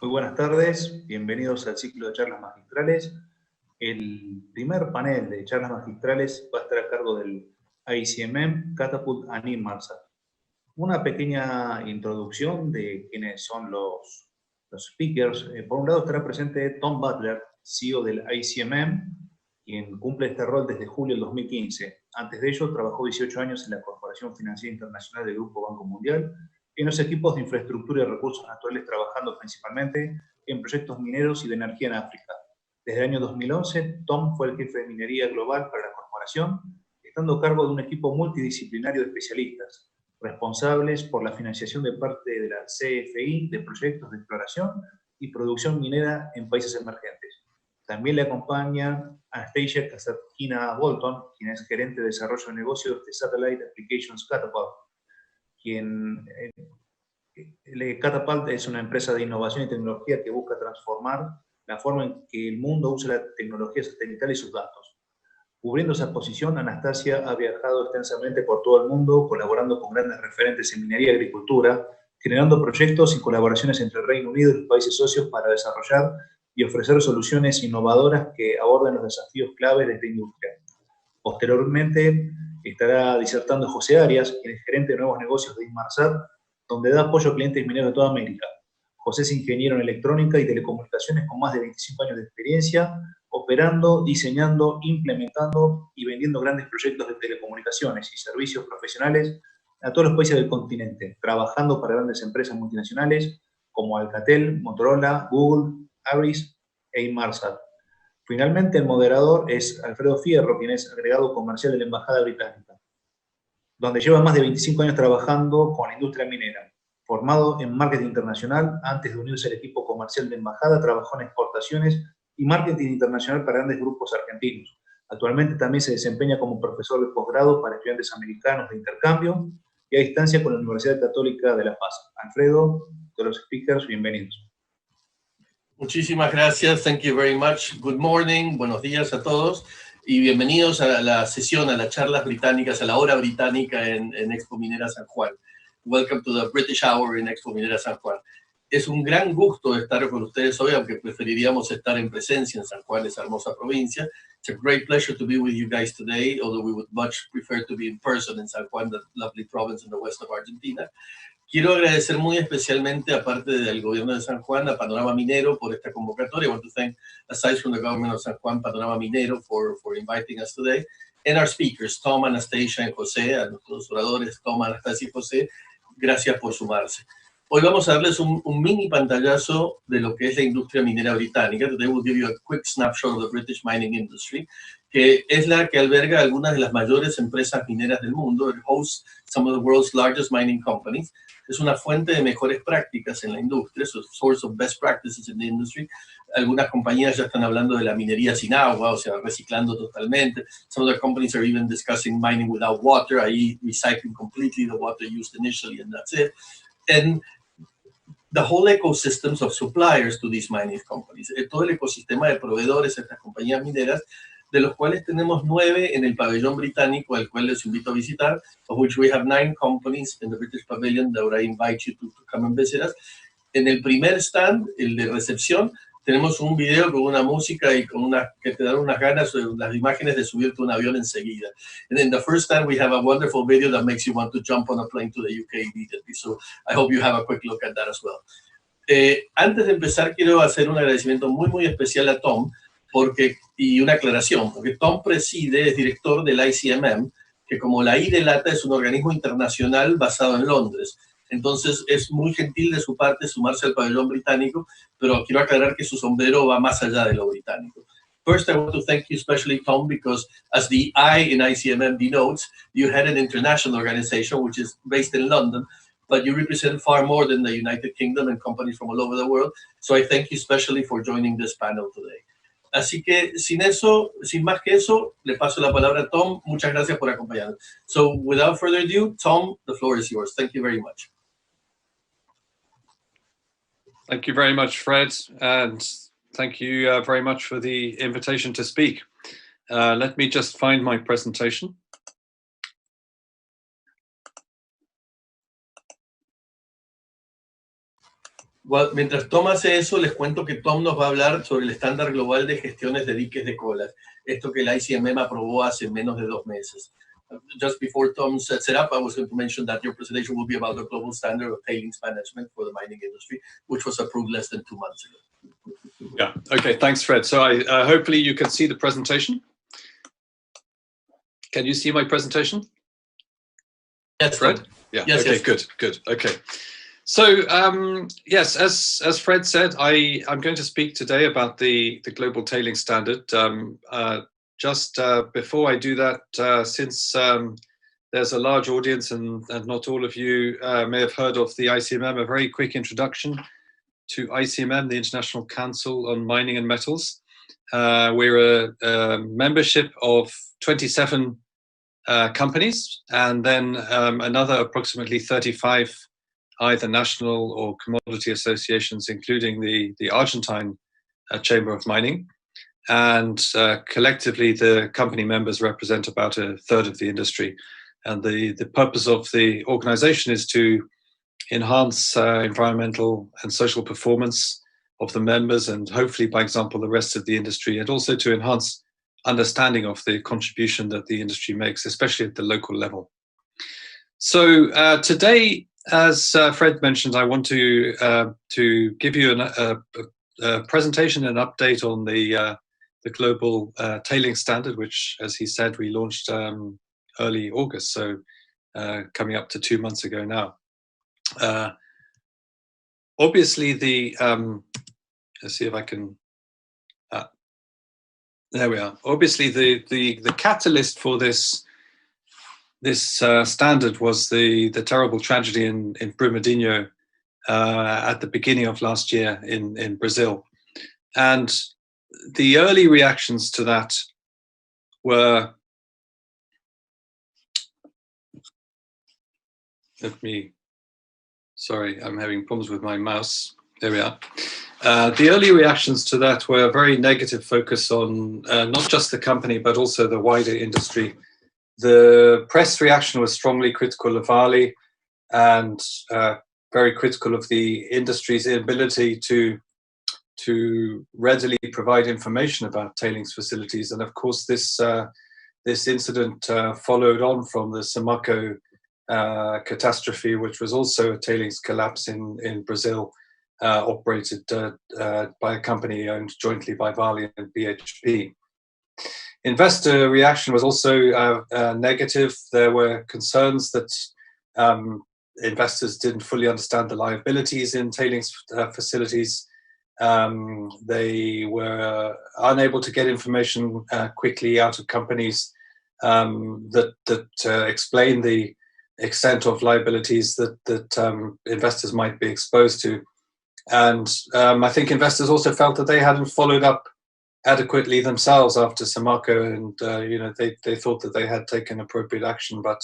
Muy buenas tardes, bienvenidos al ciclo de charlas magistrales. El primer panel de charlas magistrales va a estar a cargo del Icmm, Catapult and Inmarsat. Una pequeña introducción de quiénes son los speakers. Por un lado estará presente Tom Butler, CEO del Icmm, quien cumple este rol desde julio del 2015. Antes de ello, trabajó 18 años en la Corporación Financiera Internacional del Grupo Banco Mundial, en los equipos de infraestructura y recursos naturales, trabajando principalmente en proyectos mineros y de energía en África. Desde el año 2011, Tom fue el jefe de minería global para la corporación, estando a cargo de un equipo multidisciplinario de especialistas, responsables por la financiación de parte de la CFI de proyectos de exploración y producción minera en países emergentes. También le acompaña Anastasia Bolton, quien es gerente de desarrollo de negocios de Satellite Applications Catapult, Catapult es una empresa de innovación y tecnología que busca transformar la forma en que el mundo usa la tecnología satelital y sus datos. Cubriendo esa posición, Anastasia ha viajado extensamente por todo el mundo, colaborando con grandes referentes en minería y agricultura, generando proyectos y colaboraciones entre el Reino Unido y los países socios para desarrollar y ofrecer soluciones innovadoras que aborden los desafíos clave de esta industria. Posteriormente, estará disertando José Arias, quien es gerente de nuevos negocios de Inmarsat, donde da apoyo a clientes mineros de toda América. José es ingeniero en electrónica y telecomunicaciones con más de 25 años de experiencia, operando, diseñando, implementando y vendiendo grandes proyectos de telecomunicaciones y servicios profesionales a todos los países del continente, trabajando para grandes empresas multinacionales como Alcatel, Motorola, Google, Aris e Inmarsat. Finalmente, el moderador es Alfredo Fierro, quien es agregado comercial de la Embajada Británica, donde lleva más de 25 años trabajando con la industria minera. Formado en marketing internacional, antes de unirse al equipo comercial de Embajada, trabajó en exportaciones y marketing internacional para grandes grupos argentinos. Actualmente también se desempeña como profesor de posgrado para estudiantes americanos de intercambio y a distancia con la Universidad Católica de La Paz. Alfredo, de los speakers, bienvenidos. Muchísimas gracias. Thank you very much. Good morning. Buenos días a todos. Y bienvenidos a la sesión, a las charlas británicas, a la hora británica en Expo Minera San Juan. Welcome to the British Hour in Expo Minera San Juan. Es un gran gusto estar con ustedes hoy, aunque preferiríamos estar en presencia en San Juan, esa hermosa provincia. It's a great pleasure to be with you guys today, although we would much prefer to be in person in San Juan, the lovely province in the west of Argentina. Quiero agradecer muy especialmente, aparte del gobierno de San Juan, a Panorama Minero por esta convocatoria. I want to thank, aside from the government of San Juan, Panorama Minero for inviting us today. And our speakers, Tom, Anastasia y José, a nuestros oradores, Tom, Anastasia y José, gracias por sumarse. Hoy vamos a darles un mini pantallazo de lo que es la industria minera británica. Today we'll give you a quick snapshot of the British mining industry, que es la que alberga algunas de las mayores empresas mineras del mundo. It hosts some of the world's largest mining companies. Es una fuente de mejores prácticas en la industria, es a source of best practices in the industry. Algunas compañías ya están hablando de la minería sin agua, o sea, reciclando totalmente. Some of the companies are even discussing mining without water, i.e. recycling completely the water used initially, and that's it. And the whole ecosystems of suppliers to these mining companies, todo el ecosistema de proveedores a estas compañías mineras, de los cuales tenemos 9 en el pabellón británico, al cual les invito a visitar, of which we have 9 companies in the British Pavilion that I invite you to come and visit us. En el primer stand, el de recepción, tenemos un video con una música y con que te dan unas ganas, las imágenes de subirte a un avión enseguida. And in the first stand, we have a wonderful video that makes you want to jump on a plane to the UK immediately. So I hope you have a quick look at that as well. Antes de empezar, quiero hacer un agradecimiento muy, muy especial a Tom, y una aclaración, porque Tom preside, es director del Icmm, que como la I delata es un organismo internacional basado en Londres. Entonces es muy gentil de su parte sumarse al pabellón británico, pero quiero aclarar que su sombrero va más allá de lo británico. First, I want to thank you especially, Tom, because as the I in Icmm denotes, you head an international organization which is based in London, but you represent far more than the United Kingdom and companies from all over the world. So I thank you especially for joining this panel today. Así que sin más que eso, le paso la palabra a Tom. Muchas gracias por acompañarnos. So without further ado, Tom, the floor is yours. Thank you very much. Thank you very much, Fred, and thank you very much for the invitation to speak. Let me just find my presentation. Well, mientras Tom hace eso, les cuento que Tom nos va a hablar sobre el estándar global de gestiones de diques de colas, esto que el ICMM aprobó hace menos de 2 meses. Just before Tom sets it up, I was going to mention that your presentation will be about the global standard of tailings management for the mining industry, which was approved less than 2 months ago. Yeah, okay, thanks, Fred. So hopefully you can see the presentation. Can you see my presentation? Yes, Fred? Tom. Yeah, yes, okay, yes. good, okay. So, yes, as Fred said, I'm going to speak today about the global tailing standard. Just before I do that, since there's a large audience and not all of you may have heard of the ICMM, a very quick introduction to ICMM, the International Council on Mining and Metals. We're a membership of 27 companies, and then another approximately 35 either national or commodity associations, including the Argentine Chamber of Mining. And collectively, the company members represent about a third of the industry. And the purpose of the organization is to enhance environmental and social performance of the members, and hopefully, by example, the rest of the industry, and also to enhance understanding of the contribution that the industry makes, especially at the local level. So today, as Fred mentioned, I want to give you a presentation and update on the global tailing standard, which, as he said, we launched early August, so coming up to 2 months ago now. Obviously, let's see if I can. There we are. Obviously, the catalyst for this standard was the terrible tragedy in Brumadinho at the beginning of last year in Brazil, and the early reactions to that were, sorry, I'm having problems with my mouse. There we are. The early reactions to that were a very negative focus on not just the company, but also the wider industry. The press reaction was strongly critical of Vale and very critical of the industry's inability to readily provide information about tailings facilities. And of course, this incident followed on from the Samarco catastrophe, which was also a tailings collapse in Brazil, operated by a company owned jointly by Vale and BHP. Investor reaction was also negative. There were concerns that investors didn't fully understand the liabilities in tailings facilities. They were unable to get information quickly out of companies that explain the extent of liabilities that investors might be exposed to. And I think investors also felt that they hadn't followed up adequately themselves after Samarco, and they thought that they had taken appropriate action, but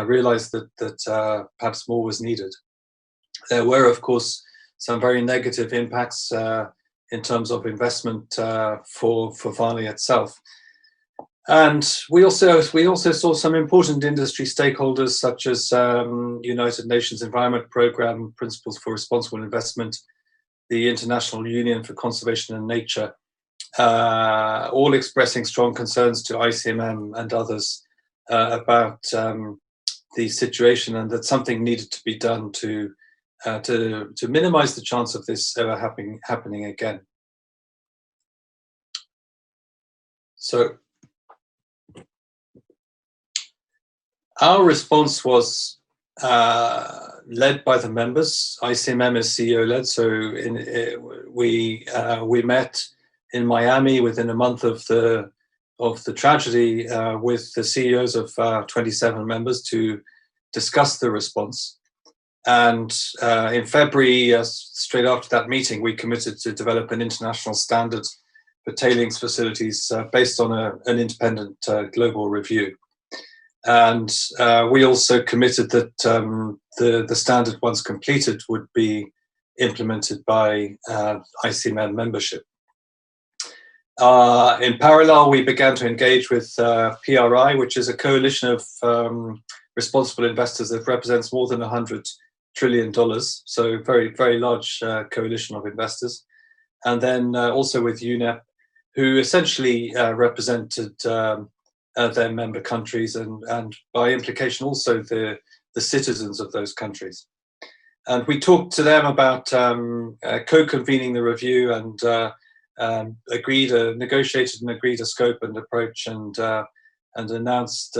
realized that perhaps more was needed. There were, of course, some very negative impacts in terms of investment for Vale itself. And we also saw some important industry stakeholders such as United Nations Environment Programme, Principles for Responsible Investment, the International Union for Conservation and Nature, all expressing strong concerns to ICMM and others about the situation, and that something needed to be done to minimize the chance of this ever happening again. So our response was led by the members. ICMM is CEO-led, so we met in Miami within a month of the tragedy with the CEOs of 27 members to discuss the response. And in February, straight after that meeting, we committed to develop an international standard for tailings facilities based on an independent global review. And we also committed that the standard, once completed, would be implemented by ICMM membership. In parallel, we began to engage with PRI, which is a coalition of responsible investors that represents more than 100 trillion, so very, very large coalition of investors. And then also with UNEP, who essentially represented their member countries and by implication also the citizens of those countries. And we talked to them about co-convening the review and negotiated and agreed a scope and approach and announced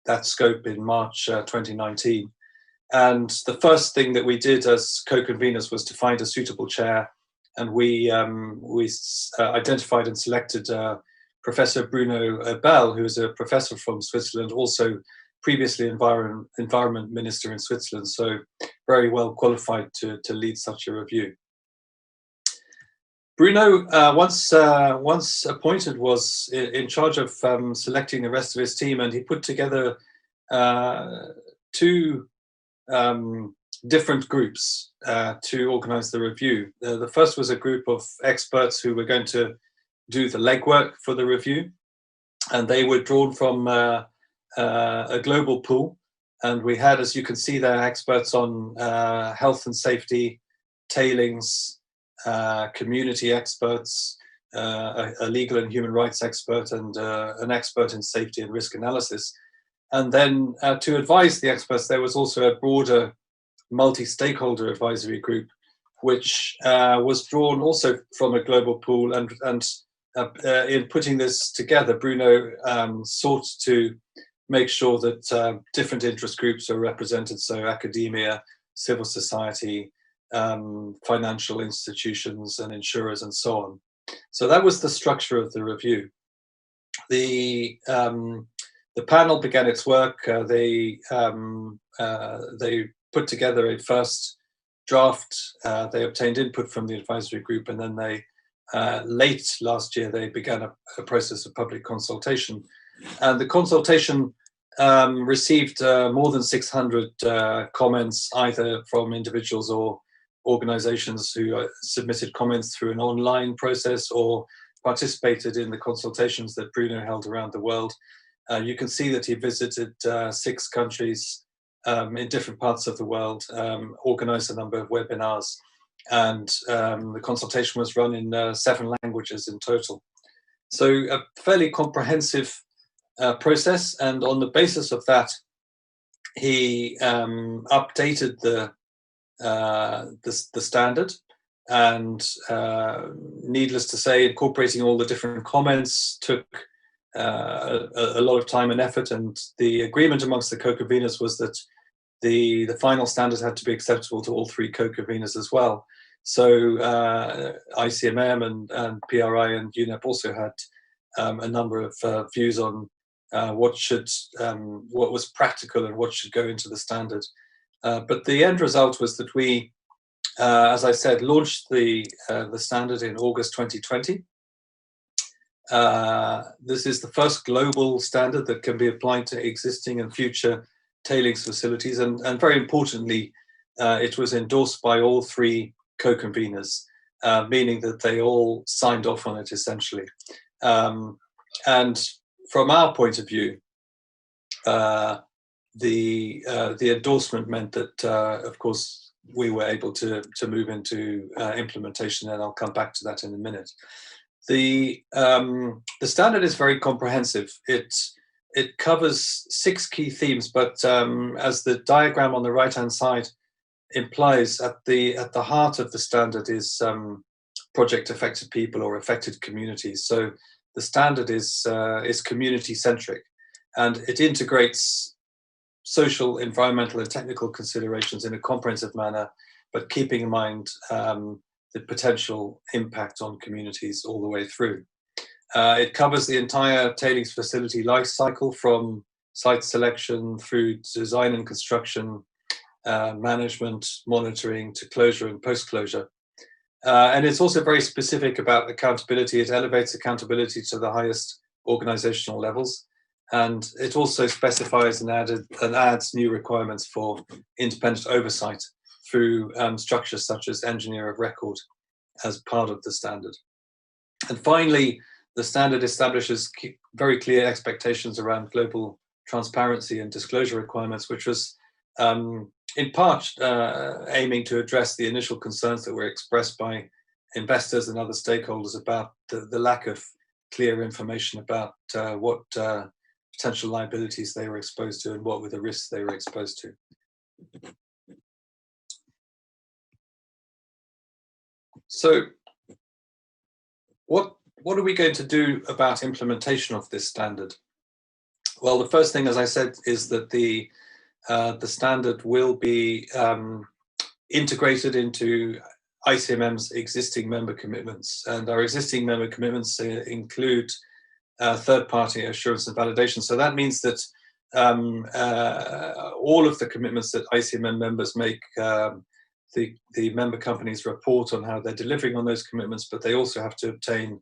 that scope in March 2019. And the first thing that we did as co-conveners was to find a suitable chair, and we identified and selected Professor Bruno Bell, who is a professor from Switzerland, also previously environment minister in Switzerland, so very well qualified to lead such a review. Bruno, once appointed, was in charge of selecting the rest of his team, and he put together two different groups to organize the review. The first was a group of experts who were going to do the legwork for the review, and they were drawn from a global pool, and we had, as you can see there, experts on health and safety, tailings, community experts, a legal and human rights expert, and an expert in safety and risk analysis. And then to advise the experts, there was also a broader multi-stakeholder advisory group, which was drawn also from a global pool. And in putting this together, Bruno sought to make sure that different interest groups are represented, so academia, civil society, financial institutions and insurers and so on. So that was the structure of the review. The panel began its work. They put together a first draft. They obtained input from the advisory group, and then they late last year they began a process of public consultation. And the consultation received more than 600 comments, either from individuals or organizations who submitted comments through an online process or participated in the consultations that Bruno held around the world. You can see that he visited 6 countries in different parts of the world, organized a number of webinars, and the consultation was run in 7 languages in total. So a fairly comprehensive process, and on the basis of that, he updated the standard, and needless to say, incorporating all the different comments took a lot of time and effort, and the agreement amongst the co-conveners was that the final standard had to be acceptable to all 3 co-conveners as well. So ICMM and PRI and UNEP also had a number of views on what was practical and what should go into the standard. But the end result was that we, as I said, launched the standard in August 2020. This is the first global standard that can be applied to existing and future tailings facilities, and very importantly, it was endorsed by all 3 co-conveners, meaning that they all signed off on it essentially. And from our point of view, the endorsement meant that, of course, we were able to move into implementation, and I'll come back to that in a minute. The standard is very comprehensive. It covers 6 key themes, but as the diagram on the right-hand side implies, at the heart of the standard is project affected people or affected communities. So the standard is community-centric, and it integrates social, environmental, and technical considerations in a comprehensive manner, but keeping in mind the potential impact on communities all the way through. It covers the entire tailings facility life cycle, from site selection through design and construction, management, monitoring, to closure and post-closure. And it's also very specific about accountability. It elevates accountability to the highest organizational levels. And it also specifies and adds new requirements for independent oversight through structures such as engineer of record as part of the standard. And finally, the standard establishes very clear expectations around global transparency and disclosure requirements, which was in part aiming to address the initial concerns that were expressed by investors and other stakeholders about the lack of clear information about what potential liabilities they were exposed to and what were the risks they were exposed to. So what are we going to do about implementation of this standard? Well, the first thing, as I said, is that the standard will be integrated into ICMM's existing member commitments, and our existing member commitments include third-party assurance and validation. So that means that all of the commitments that ICMM members make, the member companies report on how they're delivering on those commitments, but they also have to obtain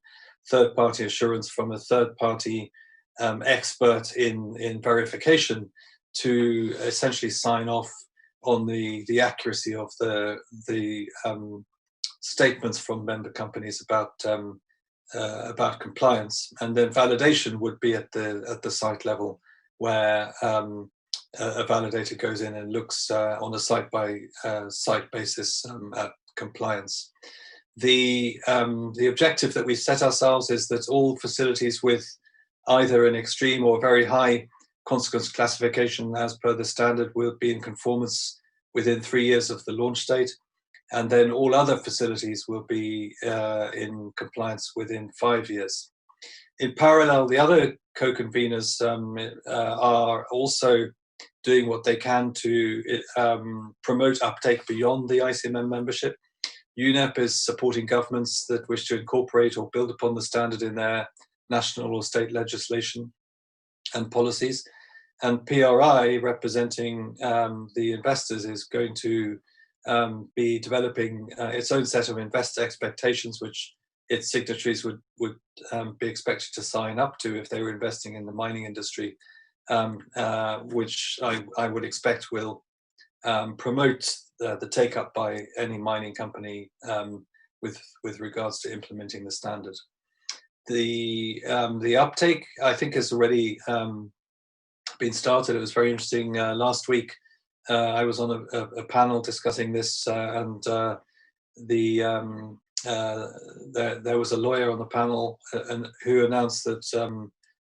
third-party assurance from a third-party expert in verification to essentially sign off on the accuracy of the statements from member companies about compliance. And then validation would be at the site level, where a validator goes in and looks on a site by site basis at compliance. The objective that we set ourselves is that all facilities with either an extreme or very high consequence classification as per the standard will be in conformance within 3 years of the launch date, and then all other facilities will be in compliance within 5 years. In parallel, the other co-conveners are also doing what they can to promote uptake beyond the ICMM membership. UNEP is supporting governments that wish to incorporate or build upon the standard in their national or state legislation and policies. And PRI, representing the investors, is going to be developing its own set of investor expectations, which its signatories would be expected to sign up to if they were investing in the mining industry, which I would expect will promote the take-up by any mining company with regards to implementing the standard. The uptake, I think, has already been started. It was very interesting. Last week, I was on a panel discussing this, and there was a lawyer on the panel who announced that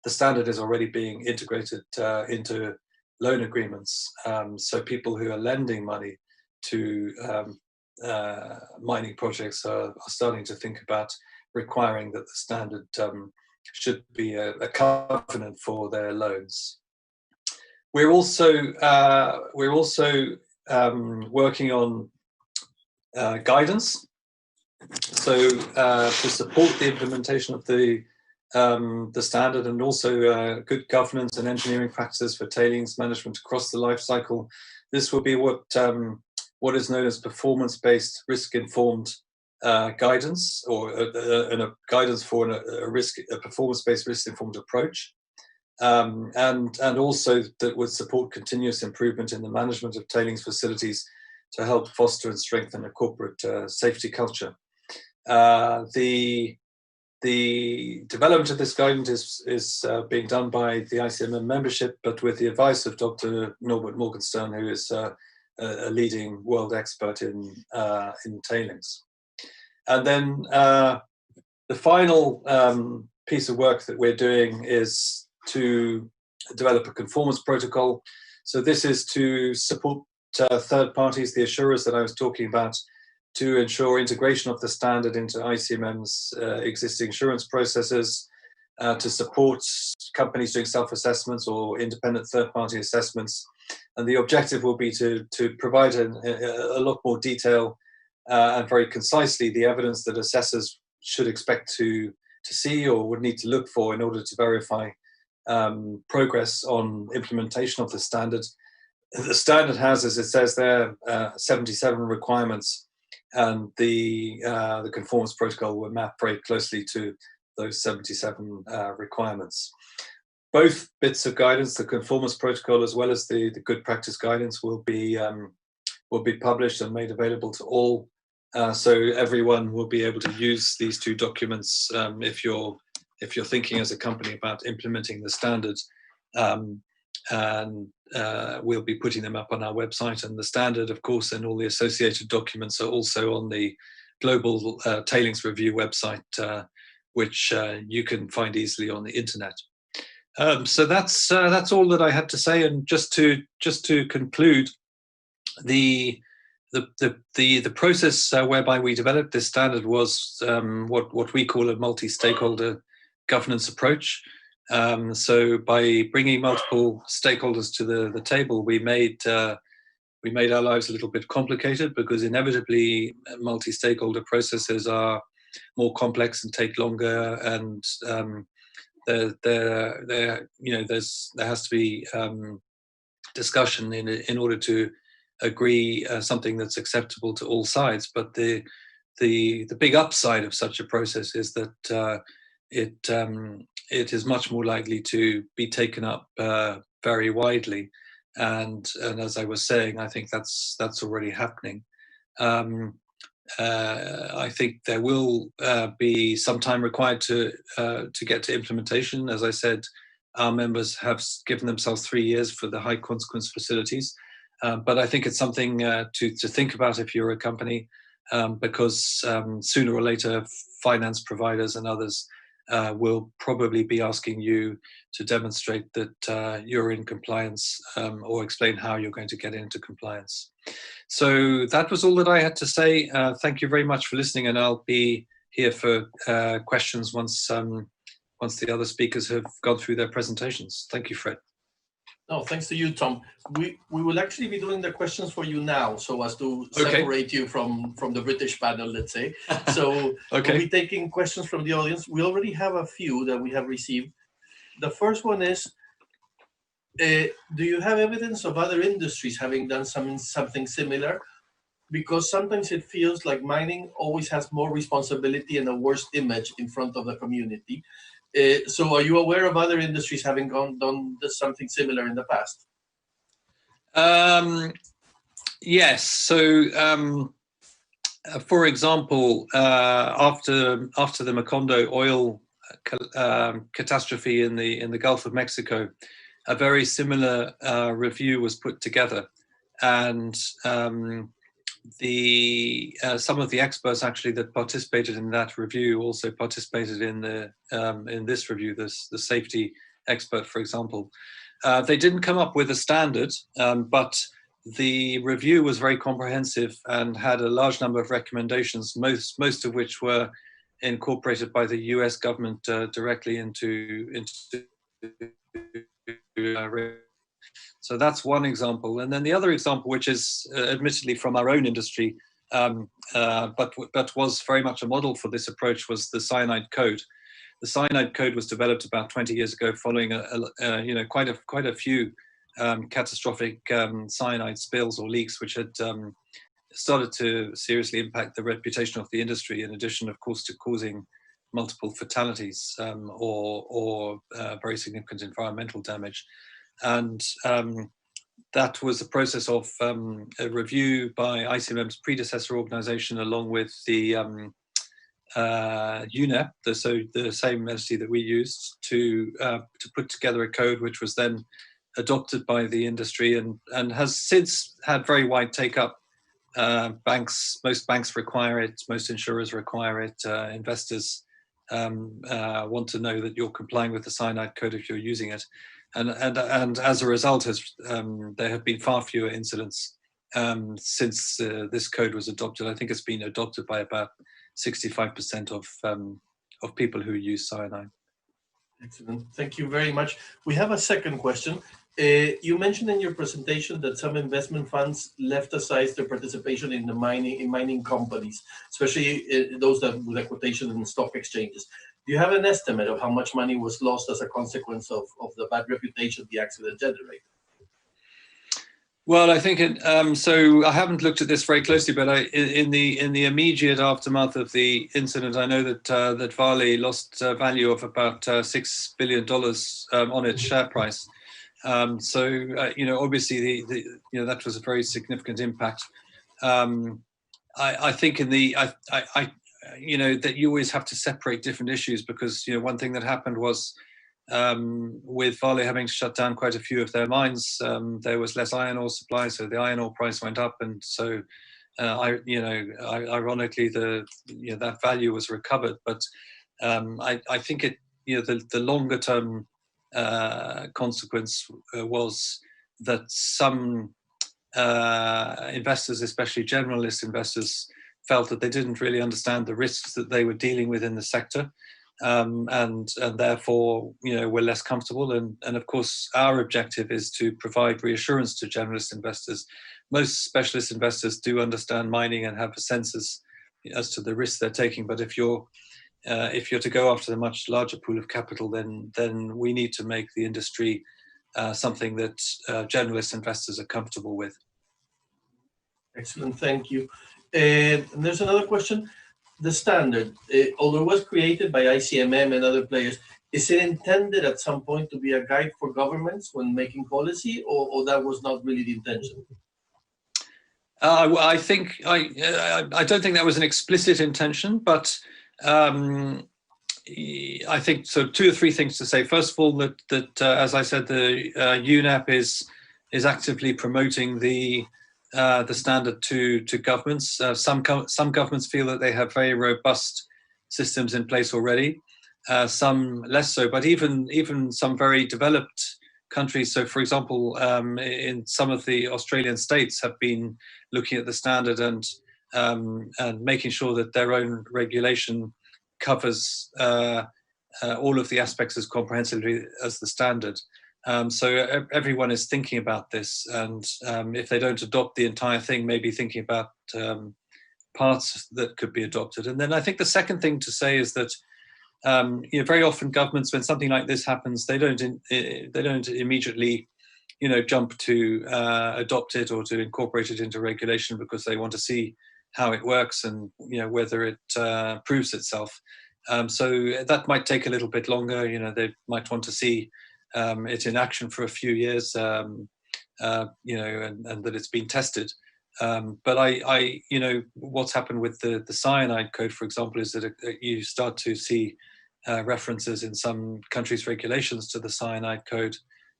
the standard is already being integrated into loan agreements. So people who are lending money to mining projects are starting to think about requiring that the standard should be a covenant for their loans. We're also working on guidance. So to support the implementation of the standard, and also good governance and engineering practices for tailings management across the life cycle. This will be what is known as performance-based risk-informed guidance, or a guidance for a performance-based risk-informed approach, and also that would support continuous improvement in the management of tailings facilities to help foster and strengthen a corporate safety culture. The development of this guidance is being done by the ICMM membership, but with the advice of Dr. Norbert Morgenstern, who is a leading world expert in tailings. And then the final piece of work that we're doing is to develop a conformance protocol. So this is to support third parties, the assurers that I was talking about, to ensure integration of the standard into ICMM's existing assurance processes, to support companies doing self-assessments or independent third-party assessments. And the objective will be to provide a lot more detail and very concisely the evidence that assessors should expect to see or would need to look for in order to verify progress on implementation of the standard. The standard has, as it says there, 77 requirements, and the conformance protocol will map very closely to those 77 requirements. Both bits of guidance, the conformance protocol as well as the good practice guidance, will be published and made available to all, so everyone will be able to use these two documents if you're thinking as a company about implementing the standard. we'll be putting them up on our website, and the standard, of course, and all the associated documents are also on the Global Tailings Review website, which you can find easily on the internet. So that's all that I had to say. And just to conclude, the process whereby we developed this standard was what we call a multi-stakeholder governance approach. So by bringing multiple stakeholders to the table, we made our lives a little bit complicated, because inevitably multi-stakeholder processes are more complex and take longer, and there has to be discussion in order to agree something that's acceptable to all sides. But the big upside of such a process is that it is much more likely to be taken up very widely, and as I was saying, I think that's already happening. I think there will be some time required to get to implementation. As I said, our members have given themselves 3 years for the high consequence facilities, but I think it's something to think about if you're a company, because sooner or later finance providers and others will probably be asking you to demonstrate that you're in compliance, or explain how you're going to get into compliance. So that was all that I had to say. Thank you very much for listening, and I'll be here for questions once the other speakers have gone through their presentations. Thank you, Fred. No, thanks to you, Tom. We will actually be doing the questions for you now, so as to separate you from the British panel, let's say. So we'll be taking questions from the audience. We already have a few that we have received. The first one is, do you have evidence of other industries having done something similar? Because sometimes it feels like mining always has more responsibility and a worse image in front of the community. So are you aware of other industries having done something similar in the past? Yes. So, for example, after the Macondo oil catastrophe in the Gulf of Mexico, a very similar review was put together, and some of the experts actually that participated in that review also participated in this review. The safety expert, for example, they didn't come up with a standard, but the review was very comprehensive and had a large number of recommendations, most of which were incorporated by the US government directly into so that's one example. And then the other example, which is admittedly from our own industry, but was very much a model for this approach, was the Cyanide Code. The Cyanide Code was developed about 20 years ago, following quite a few catastrophic cyanide spills or leaks, which had started to seriously impact the reputation of the industry, in addition, of course, to causing multiple fatalities or very significant environmental damage. And that was a process of a review by Iccmm's predecessor organization, along with the UNEP, the same entity that we used, to put together a code which was then adopted by the industry and has since had very wide take-up. Most banks require it, most insurers require it, investors want to know that you're complying with the Cyanide Code if you're using it. And as a result, there have been far fewer incidents since this code was adopted. I think it's been adopted by about 65% of people who use cyanide. Excellent. Thank you very much. We have a second question. You mentioned in your presentation that some investment funds left aside their participation in mining companies, especially those with a quotation in stock exchanges. Do you have an estimate of how much money was lost as a consequence of the bad reputation the accident generated? Well, I think so. I haven't looked at this very closely, but in the immediate aftermath of the incident, I know that Vale lost value of about $6 billion on its share price. Obviously, that was a very significant impact. I think that you always have to separate different issues, because one thing that happened was with Vale having shut down quite a few of their mines, there was less iron ore supply, so the iron ore price went up, and so ironically, that value was recovered. But I think the longer term consequence was that some investors, especially generalist investors, felt that they didn't really understand the risks that they were dealing with in the sector, and therefore were less comfortable. And of course, our objective is to provide reassurance to generalist investors. Most specialist investors do understand mining and have a sense as to the risks they're taking. But if you're to go after the much larger pool of capital, then we need to make the industry something that generalist investors are comfortable with. Excellent, thank you. And there's another question. The standard, although it was created by Icmm and other players, is it intended at some point to be a guide for governments when making policy, or that was not really the intention? I don't think that was an explicit intention, but I think so. 2 or 3 things to say. First of all, that as I said, the UNEP is actively promoting the standard to governments. Some governments feel that they have very robust systems in place already. Some less so, but even some very developed countries. So, for example, in some of the Australian states have been looking at the standard and making sure that their own regulation covers all of the aspects as comprehensively as the standard. So everyone is thinking about this, and if they don't adopt the entire thing, maybe thinking about parts that could be adopted. And then I think the second thing to say is that very often governments, when something like this happens, they don't immediately jump to adopt it or to incorporate it into regulation, because they want to see how it works and whether it proves itself. So that might take a little bit longer. They might want to see it in action for a few years, and that it's been tested. But what's happened with the Cyanide Code, for example, is that you start to see references in some countries' regulations to the Cyanide Code,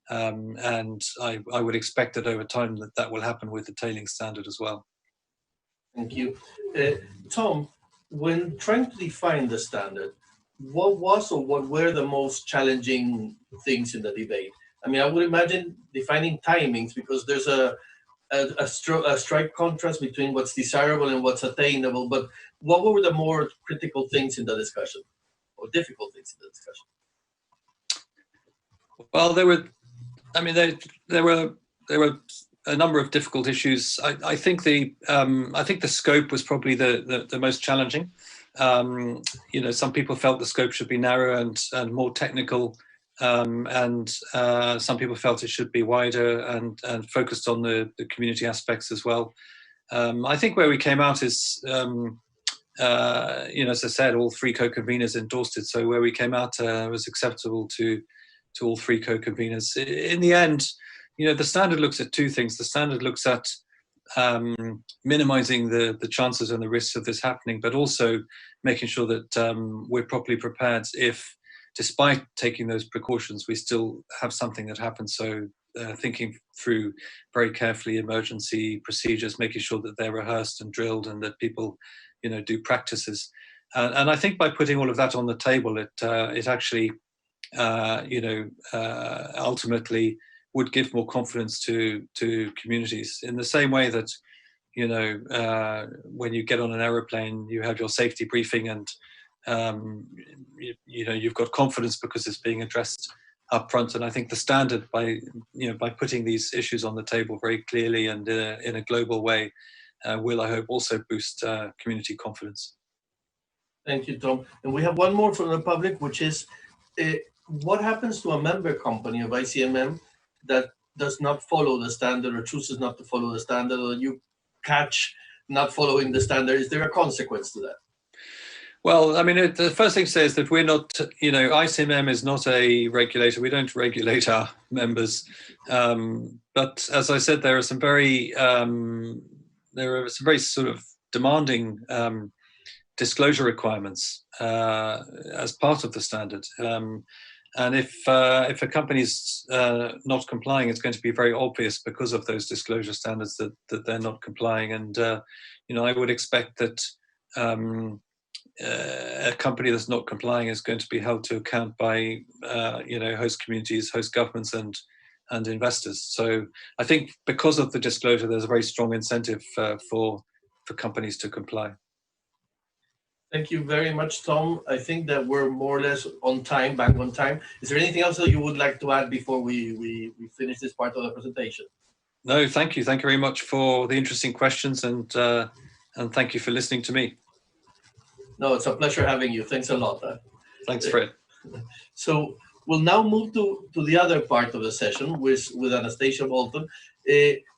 and I would expect that over time that will happen with the tailing standard as well. Thank you. Tom, when trying to define the standard, what were the most challenging things in the debate? I mean, I would imagine defining timings, because there's a strike contrast between what's desirable and what's attainable. But what were the more critical things in the discussion, or difficult things in the discussion? Well, there were a number of difficult issues. I think the scope was probably the most challenging. Some people felt the scope should be narrower and more technical, and some people felt it should be wider and focused on the community aspects as well. I think where we came out is, as I said, all 3 co-conveners endorsed it. So where we came out was acceptable to all 3 co-conveners. In the end, the standard looks at 2 things. The standard looks at minimizing the chances and the risks of this happening, but also making sure that we're properly prepared if, despite taking those precautions, we still have something that happens. So thinking through very carefully emergency procedures, making sure that they're rehearsed and drilled, and that people do practices. And I think by putting all of that on the table, it actually ultimately would give more confidence to communities, in the same way that when you get on an aeroplane, you have your safety briefing, and you've got confidence because it's being addressed up front. And I think the standard, by putting these issues on the table very clearly and in a global way, will, I hope, also boost community confidence. Thank you, Tom. And we have one more from the public, which is, what happens to a member company of Icmm that does not follow the standard, or chooses not to follow the standard, or you catch not following the standard? Is there a consequence to that? Well, I mean, the first thing to say is that we're not, Icmm is not a regulator. We don't regulate our members. But as I said, there are some very sort of demanding disclosure requirements as part of the standard. And if a company's not complying, it's going to be very obvious because of those disclosure standards that they're not complying. And I would expect that a company that's not complying is going to be held to account by host communities, host governments, and investors. So I think because of the disclosure, there's a very strong incentive for companies to comply. Thank you very much, Tom. I think that we're more or less on time, bang on time. Is there anything else that you would like to add before we finish this part of the presentation? No, thank you. Thank you very much for the interesting questions, and thank you for listening to me. No, it's a pleasure having you. Thanks a lot. Thanks, Fred. So we'll now move to the other part of the session with Anastasia Bolton.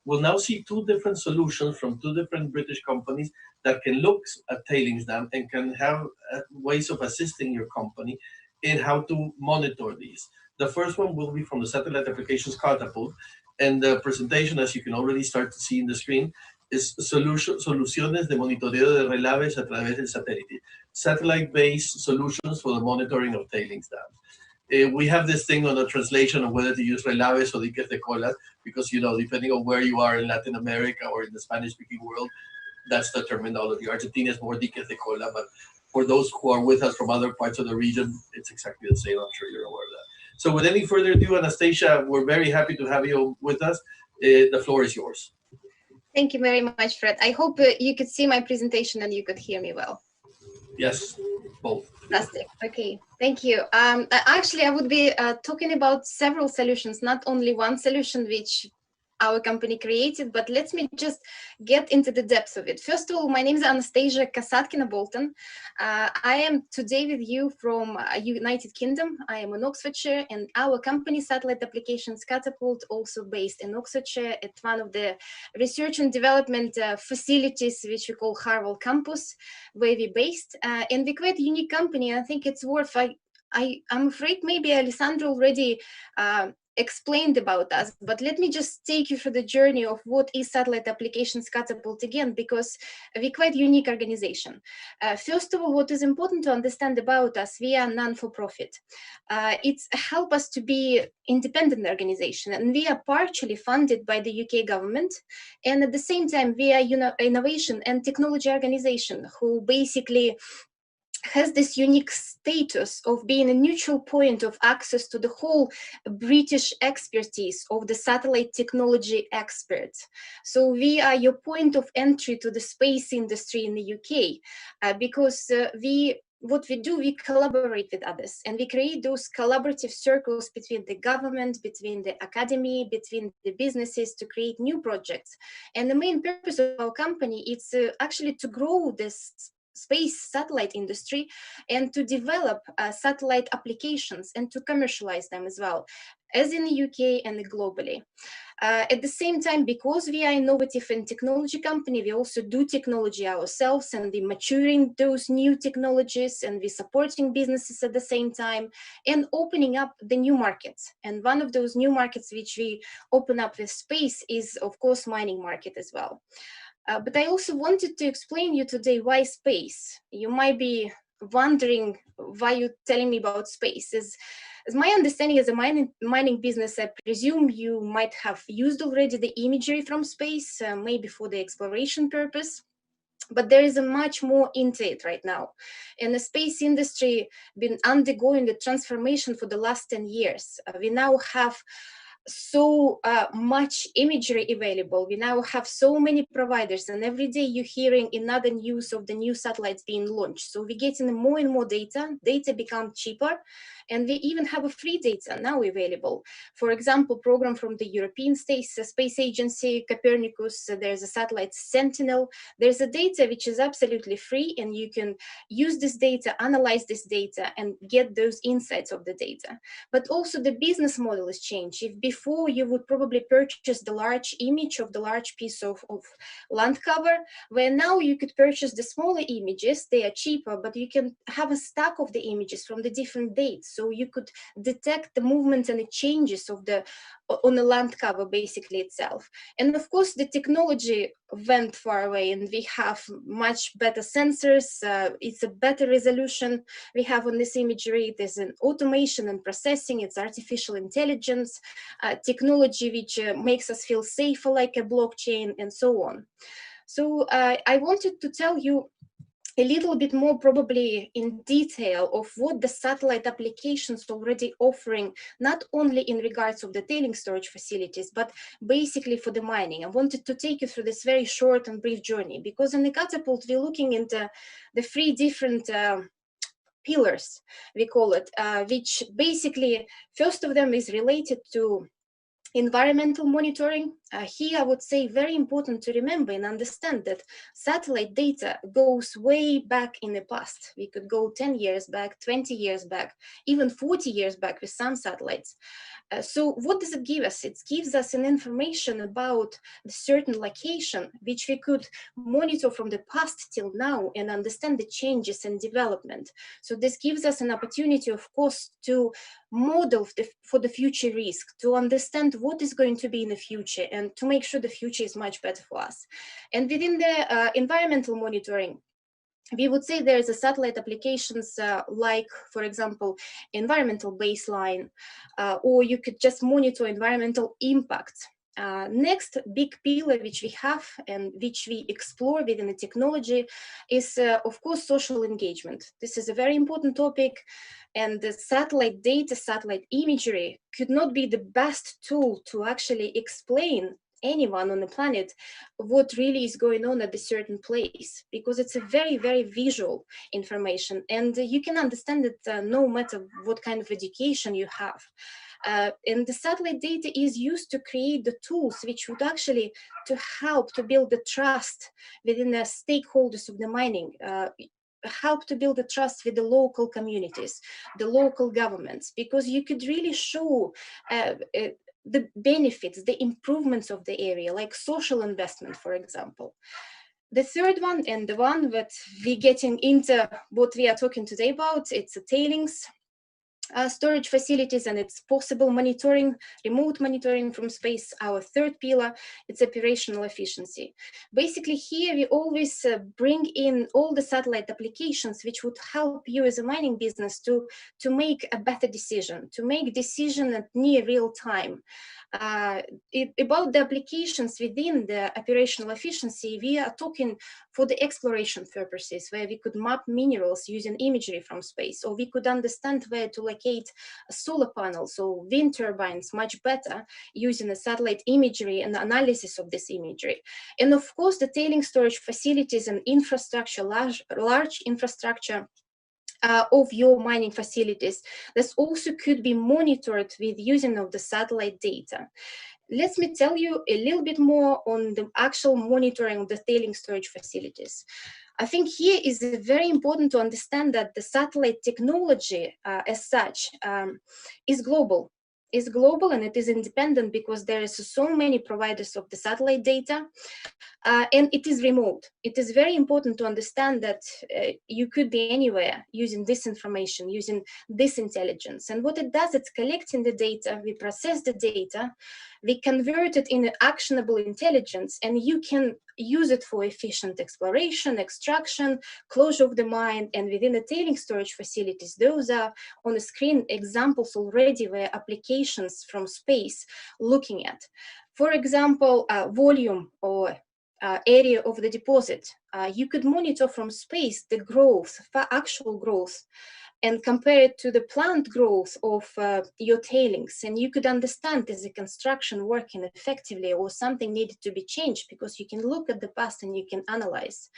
We'll now see two different solutions from two different British companies that can look at tailings dam and can have ways of assisting your company in how to monitor these. The first one will be from the satellite applications Catapult, and the presentation, as you can already start to see in the screen, is soluciones de monitoreo de relaves a través del satélite, satellite-based solutions for the monitoring of tailings dams. We have this thing on the translation of whether to use relaves or diques de colas, because, depending on where you are in Latin America or in the Spanish-speaking world, that's the terminology. Argentina is more diques de cola, but for those who are with us from other parts of the region, it's exactly the same. I'm sure you're aware of that. So with any further ado, Anastasia, we're very happy to have you with us. The floor is yours. Thank you very much, Fred. I hope you could see my presentation and you could hear me well. Yes, both. Fantastic. Okay, thank you. Actually, I would be talking about several solutions, not only one solution which our company created, but let me just get into the depths of it. First of all, my name is Anastasia Bolton. I am today with you from United Kingdom. I am in Oxfordshire, and our company, Satellite Applications Catapult, also based in Oxfordshire at one of the research and development facilities, which we call Harwell Campus, where we're based. And we're quite a unique company. I think it's worth, I'm afraid maybe Alessandro already explained about us, but let me just take you through the journey of what is Satellite Applications Catapult again, because we're quite a unique organization. First of all, what is important to understand about us, we are non-for-profit. It's help us to be independent organization, and we are partially funded by the UK government, and at the same time we are innovation and technology organization who basically has this unique status of being a neutral point of access to the whole British expertise of the satellite technology experts. So we are your point of entry to the space industry in the UK, because what we do, we collaborate with others, and we create those collaborative circles between the government, between the academy, between the businesses to create new projects. And the main purpose of our company is actually to grow this space satellite industry and to develop satellite applications and to commercialize them as well, as in the UK and globally. At the same time, because we are innovative and technology company, we also do technology ourselves, and we're maturing those new technologies, and we're supporting businesses at the same time and opening up the new markets. And one of those new markets which we open up with space is, of course, mining market as well. But I also wanted to explain you today why space. You might be wondering why you're telling me about space. As my understanding as a mining business, I presume you might have used already the imagery from space, maybe for the exploration purpose. But there is a much more into it right now. And the space industry been undergoing the transformation for the last 10 years. We now have so much imagery available. We now have so many providers, and every day you're hearing another news of the new satellites being launched. So we're getting more and more data. Data become cheaper, and we even have a free data now available. For example, program from the European Space Agency, Copernicus, there's a satellite Sentinel. There's a data which is absolutely free, and you can use this data, analyze this data, and get those insights of the data. But also the business model is changed. If before you would probably purchase the large image of the large piece of land cover, where now you could purchase the smaller images, they are cheaper, but you can have a stack of the images from the different dates. So you could detect the movements and the changes of on the land cover basically itself. And of course, the technology went far away, and we have much better sensors. It's a better resolution we have on this imagery. There's an automation and processing. It's artificial intelligence, technology which makes us feel safer like a blockchain, and so on. So I wanted to tell you a little bit more probably in detail of what the satellite applications already offering, not only in regards of the tailing storage facilities, but basically for the mining. I wanted to take you through this very short and brief journey, because in the Catapult, we're looking into the 3 different pillars, we call it, which basically, first of them is related to environmental monitoring. Here I would say very important to remember and understand that satellite data goes way back in the past. We could go 10 years back, 20 years back, even 40 years back with some satellites. So what does it give us? It gives us an information about a certain location, which we could monitor from the past till now and understand the changes and development. So this gives us an opportunity, of course, to model for the future risk, to understand what is going to be in the future, and to make sure the future is much better for us. And within the environmental monitoring, we would say there's a satellite applications like, for example, environmental baseline, or you could just monitor environmental impact. Next big pillar which we have and which we explore within the technology is, of course, social engagement. This is a very important topic, and the satellite data, satellite imagery could not be the best tool to actually explain anyone on the planet what really is going on at a certain place, because it's a very, very visual information, and you can understand it no matter what kind of education you have. And the satellite data is used to create the tools which would actually to help to build the trust within the stakeholders of the mining, help to build the trust with the local communities, the local governments, because you could really show the benefits, the improvements of the area, like social investment, for example. The third one, and the one that we're getting into what we are talking today about, it's the tailings storage facilities and its possible monitoring, remote monitoring from space. Our third pillar, it's operational efficiency. Basically here we always bring in all the satellite applications which would help you as a mining business to make a better decision, to make decision at near real time. About the applications within the operational efficiency, we are talking for the exploration purposes, where we could map minerals using imagery from space, or we could understand where to locate solar panels or wind turbines much better using the satellite imagery and the analysis of this imagery. And of course, the tailing storage facilities and infrastructure, large infrastructure of your mining facilities, this also could be monitored with using of the satellite data. Let me tell you a little bit more on the actual monitoring of the tailing storage facilities. I think here is very important to understand that the satellite technology as such is global. Is global and it is independent because there is so many providers of the satellite data, and it is remote. It is very important to understand that you could be anywhere using this information, using this intelligence. And what it does, it's collecting the data, we process the data, we convert it in actionable intelligence, and you can use it for efficient exploration, extraction, closure of the mine. And within the tailing storage facilities, those are on the screen examples already where applications from space looking at. For example, volume or area of the deposit. You could monitor from space the growth, actual growth, and compare it to the plant growth of your tailings. And you could understand, is the construction working effectively or something needed to be changed, because you can look at the past and you can analyze.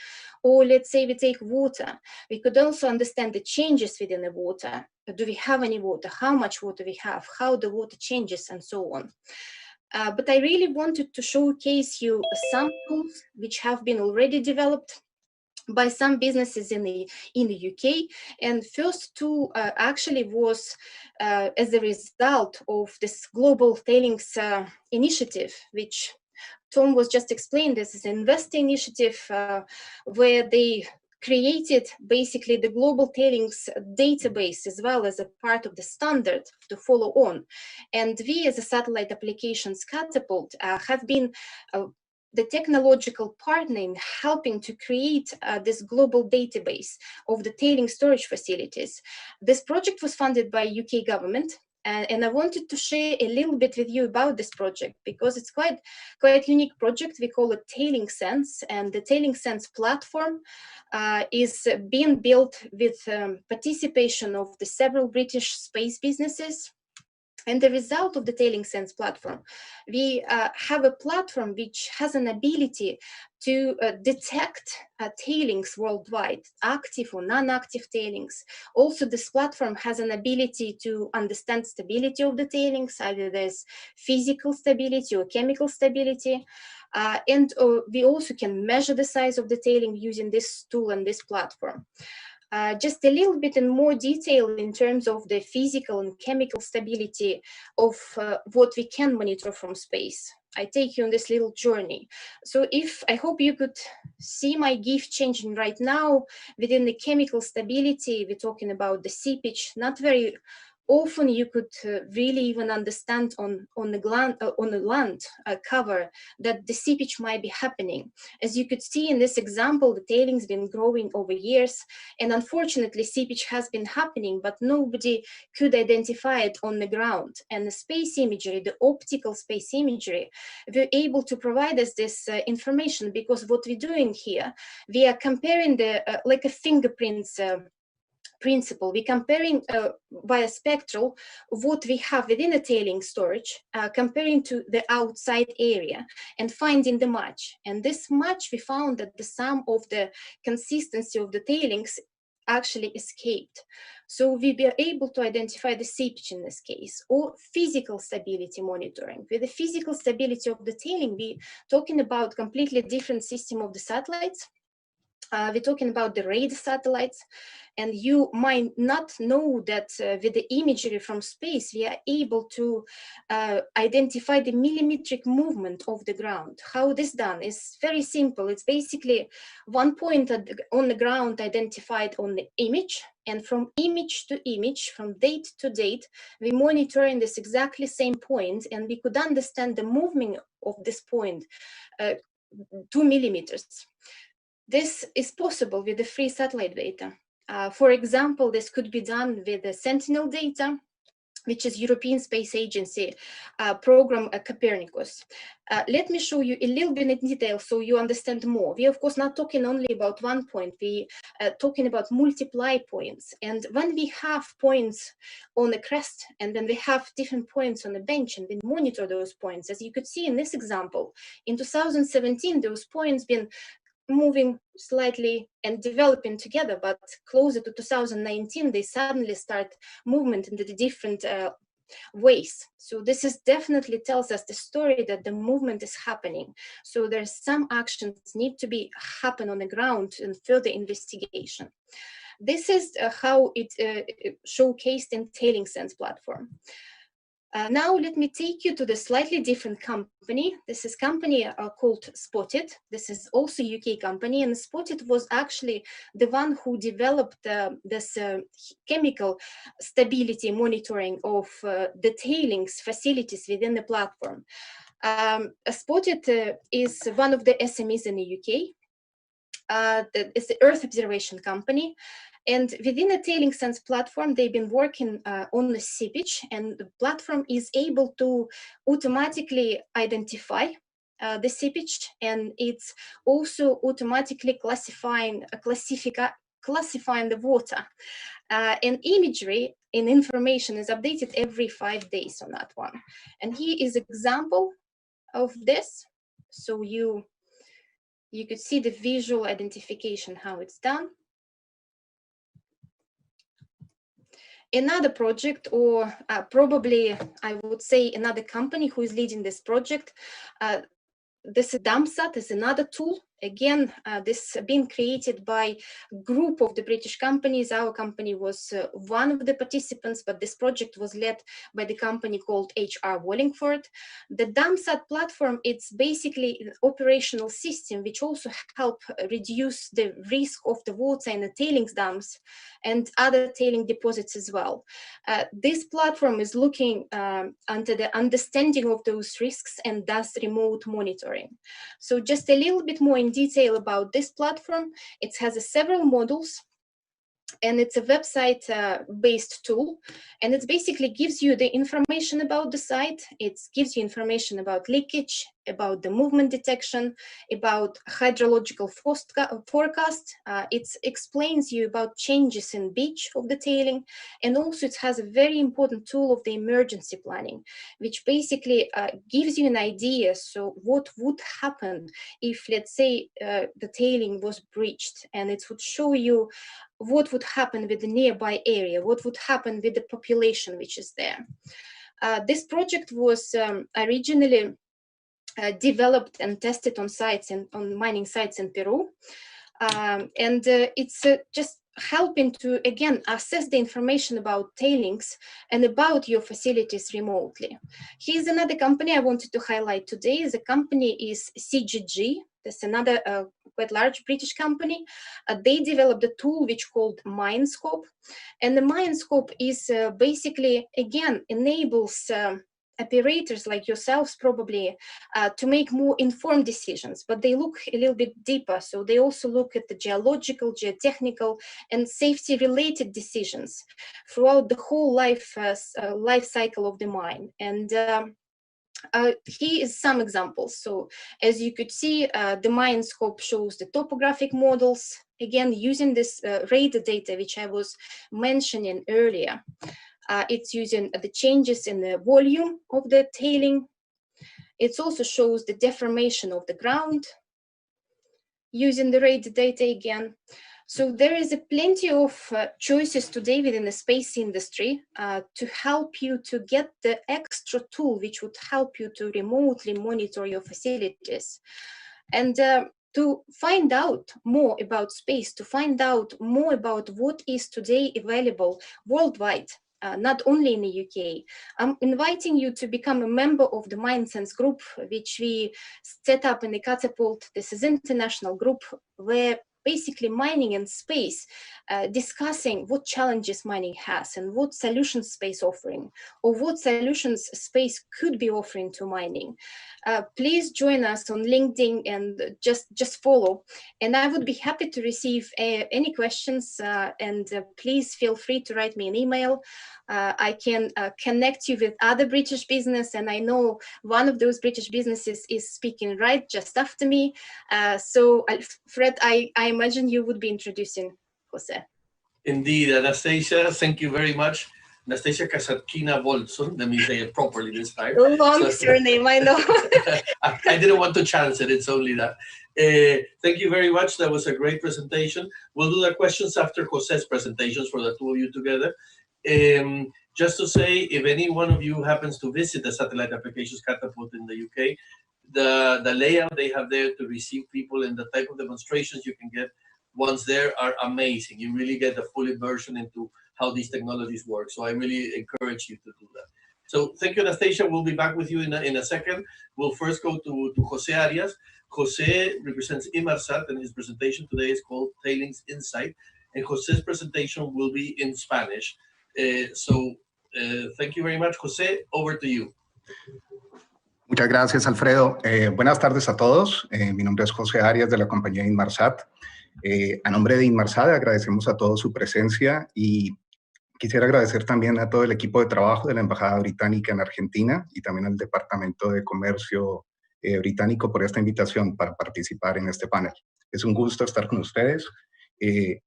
Or let's say we take water. We could also understand the changes within the water. Do we have any water? How much water we have? How the water changes, and so on. But I really wanted to showcase you some tools which have been already developed by some businesses in the UK. And first tool actually was as a result of this global tailings initiative, which Tom was just explained. This is an investor initiative where they created basically the global tailings database as well as a part of the standard to follow on. And we as a satellite applications Catapult have been the technological partner in helping to create this global database of the tailing storage facilities. This project was funded by UK government, and I wanted to share a little bit with you about this project because it's quite unique project. We call it Tailing Sense, and the Tailing Sense platform is being built with participation of the several British space businesses. And the result of the Tailing Sense platform, we have a platform which has an ability to detect tailings worldwide, active or non-active tailings. Also, this platform has an ability to understand stability of the tailings, either there's physical stability or chemical stability. And we also can measure the size of the tailing using this tool and this platform. Just a little bit in more detail in terms of the physical and chemical stability of what we can monitor from space. I take you on this little journey. So I hope you could see my GIF changing right now. Within the chemical stability, we're talking about the seepage. Not very often you could really even understand on the land cover that the seepage might be happening. As you could see in this example, the tailings been growing over years, and unfortunately seepage has been happening, but nobody could identify it on the ground. And the space imagery, the optical space imagery, we're able to provide us this information, because what we're doing here, we are comparing the like a fingerprints principle. We're comparing via spectral what we have within the tailing storage, comparing to the outside area and finding the match. And this match, we found that the sum of the consistency of the tailings actually escaped. So we were able to identify the seepage in this case, or physical stability monitoring. With the physical stability of the tailing, we're talking about completely different system of the satellites. We're talking about the radar satellites, and you might not know that with the imagery from space, we are able to identify the millimetric movement of the ground. How this done is very simple. It's basically one point on the ground identified on the image, and from image to image, from date to date, we monitoring this exactly same point, and we could understand the movement of this point 2 millimeters. This is possible with the free satellite data. For example, this could be done with the Sentinel data, which is European Space Agency program Copernicus. Let me show you a little bit in detail so you understand more. We of course not talking only about one point, we talking about multiply points. And when we have points on the crest, and then we have different points on the bench, and we monitor those points, as you could see in this example, in 2017, those points been moving slightly and developing together, but closer to 2019, they suddenly start movement into the different ways. So this is definitely tells us the story that the movement is happening. So there's some actions need to be happen on the ground and further investigation. This is how it showcased in Tailing Sense platform. Now let me take you to the slightly different company. This is company called Spotted. This is also UK company, and Spotted was actually the one who developed this chemical stability monitoring of the tailings facilities within the platform. Spotted is one of the SMEs in the UK. It's the Earth observation company. And within the Tailing Sense platform, they've been working on the seepage, and the platform is able to automatically identify the seepage, and it's also automatically classifying the water. And imagery and information is updated every 5 days on that one. And here is an example of this. So you could see the visual identification, how it's done. Another project, or probably I would say another company who is leading this project, this Inmarsat is another tool Again, this been created by a group of the British companies. Our company was one of the participants, but this project was led by the company called HR Wallingford. The DAMSat platform, it's basically an operational system which also help reduce the risk of the water in the tailings dams and other tailing deposits as well. This platform is looking under the understanding of those risks and does remote monitoring. So just a little bit more in detail about this platform. It has several modules, and it's a website-based tool, and it basically gives you the information about the site. It gives you information about leakage, about the movement detection, about hydrological forecast. It explains you about changes in beach of the tailing, and also it has a very important tool of the emergency planning, which basically gives you an idea. So what would happen if, let's say, the tailing was breached, and it would show you what would happen with the nearby area, what would happen with the population which is there. This project was originally developed and tested on sites and on mining sites in Peru. It's just helping to, again, assess the information about tailings and about your facilities remotely. Here's another company I wanted to highlight today. The company is CGG. That's another quite large British company. They developed a tool which called MineScope. And the MineScope is basically, again, enables operators like yourselves probably to make more informed decisions, but they look a little bit deeper. So they also look at the geological, geotechnical, and safety-related decisions throughout the whole life cycle of the mine. And here is some examples. So as you could see, the MineScope shows the topographic models, again, using this radar data, which I was mentioning earlier. It's using the changes in the volume of the tailing. It also shows the deformation of the ground using the radar data again. So there is plenty of choices today within the space industry to help you to get the extra tool which would help you to remotely monitor your facilities. And to find out more about space, to find out more about what is today available worldwide, not only in the UK, I'm inviting you to become a member of the MineSense group, which we set up in the Catapult. This is an international group where basically mining and space, discussing what challenges mining has and what solutions space offering, or what solutions space could be offering to mining. Please join us on LinkedIn and just follow. And I would be happy to receive any questions, and please feel free to write me an email. I can connect you with other British business, and I know one of those British businesses is speaking right just after me. So Fred, I imagine you would be introducing Jose. Indeed, Anastasia, thank you very much. Anastasia Kasatkina Volson, let me say it properly this time. Long surname, I know. I didn't want to chance it, it's only that. Thank you very much, that was a great presentation. We'll do the questions after Jose's presentations for the two of you together. Just to say, if any one of you happens to visit the Satellite Applications Catapult in the UK, the layout they have there to receive people and the type of demonstrations you can get once there are amazing. You really get a full immersion into how these technologies work. So I really encourage you to do that. So thank you, Anastasia. We'll be back with you in a second. We'll first go to Jose Arias. Jose represents Inmarsat, and his presentation today is called Tailings Insight. And Jose's presentation will be in Spanish. Thank you very much, Jose. Over to you. Muchas gracias, Alfredo. Buenas tardes a todos. Mi nombre es José Arias de la compañía Inmarsat. A nombre de Inmarsat agradecemos a todos su presencia y quisiera agradecer también a todo el equipo de trabajo de la Embajada Británica en Argentina y también al Departamento de Comercio británico por esta invitación para participar en este panel. Es un gusto estar con ustedes.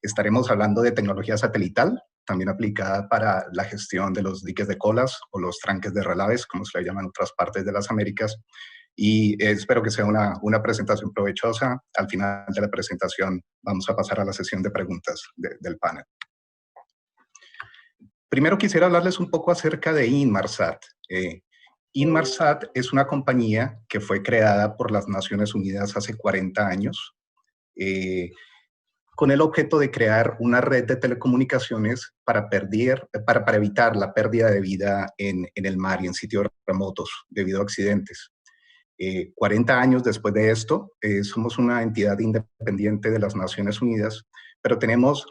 Estaremos hablando de tecnología satelital, también aplicada para la gestión de los diques de colas o los tranques de relaves, como se le llaman en otras partes de las Américas. Y espero que sea una presentación provechosa. Al final de la presentación vamos a pasar a la sesión de preguntas del panel. Primero quisiera hablarles un poco acerca de Inmarsat. Inmarsat es una compañía que fue creada por las Naciones Unidas hace 40 años con el objeto de crear una red de telecomunicaciones para evitar la pérdida de vida en el mar y en sitios remotos debido a accidentes. 40 años después de esto, somos una entidad independiente de las Naciones Unidas, pero tenemos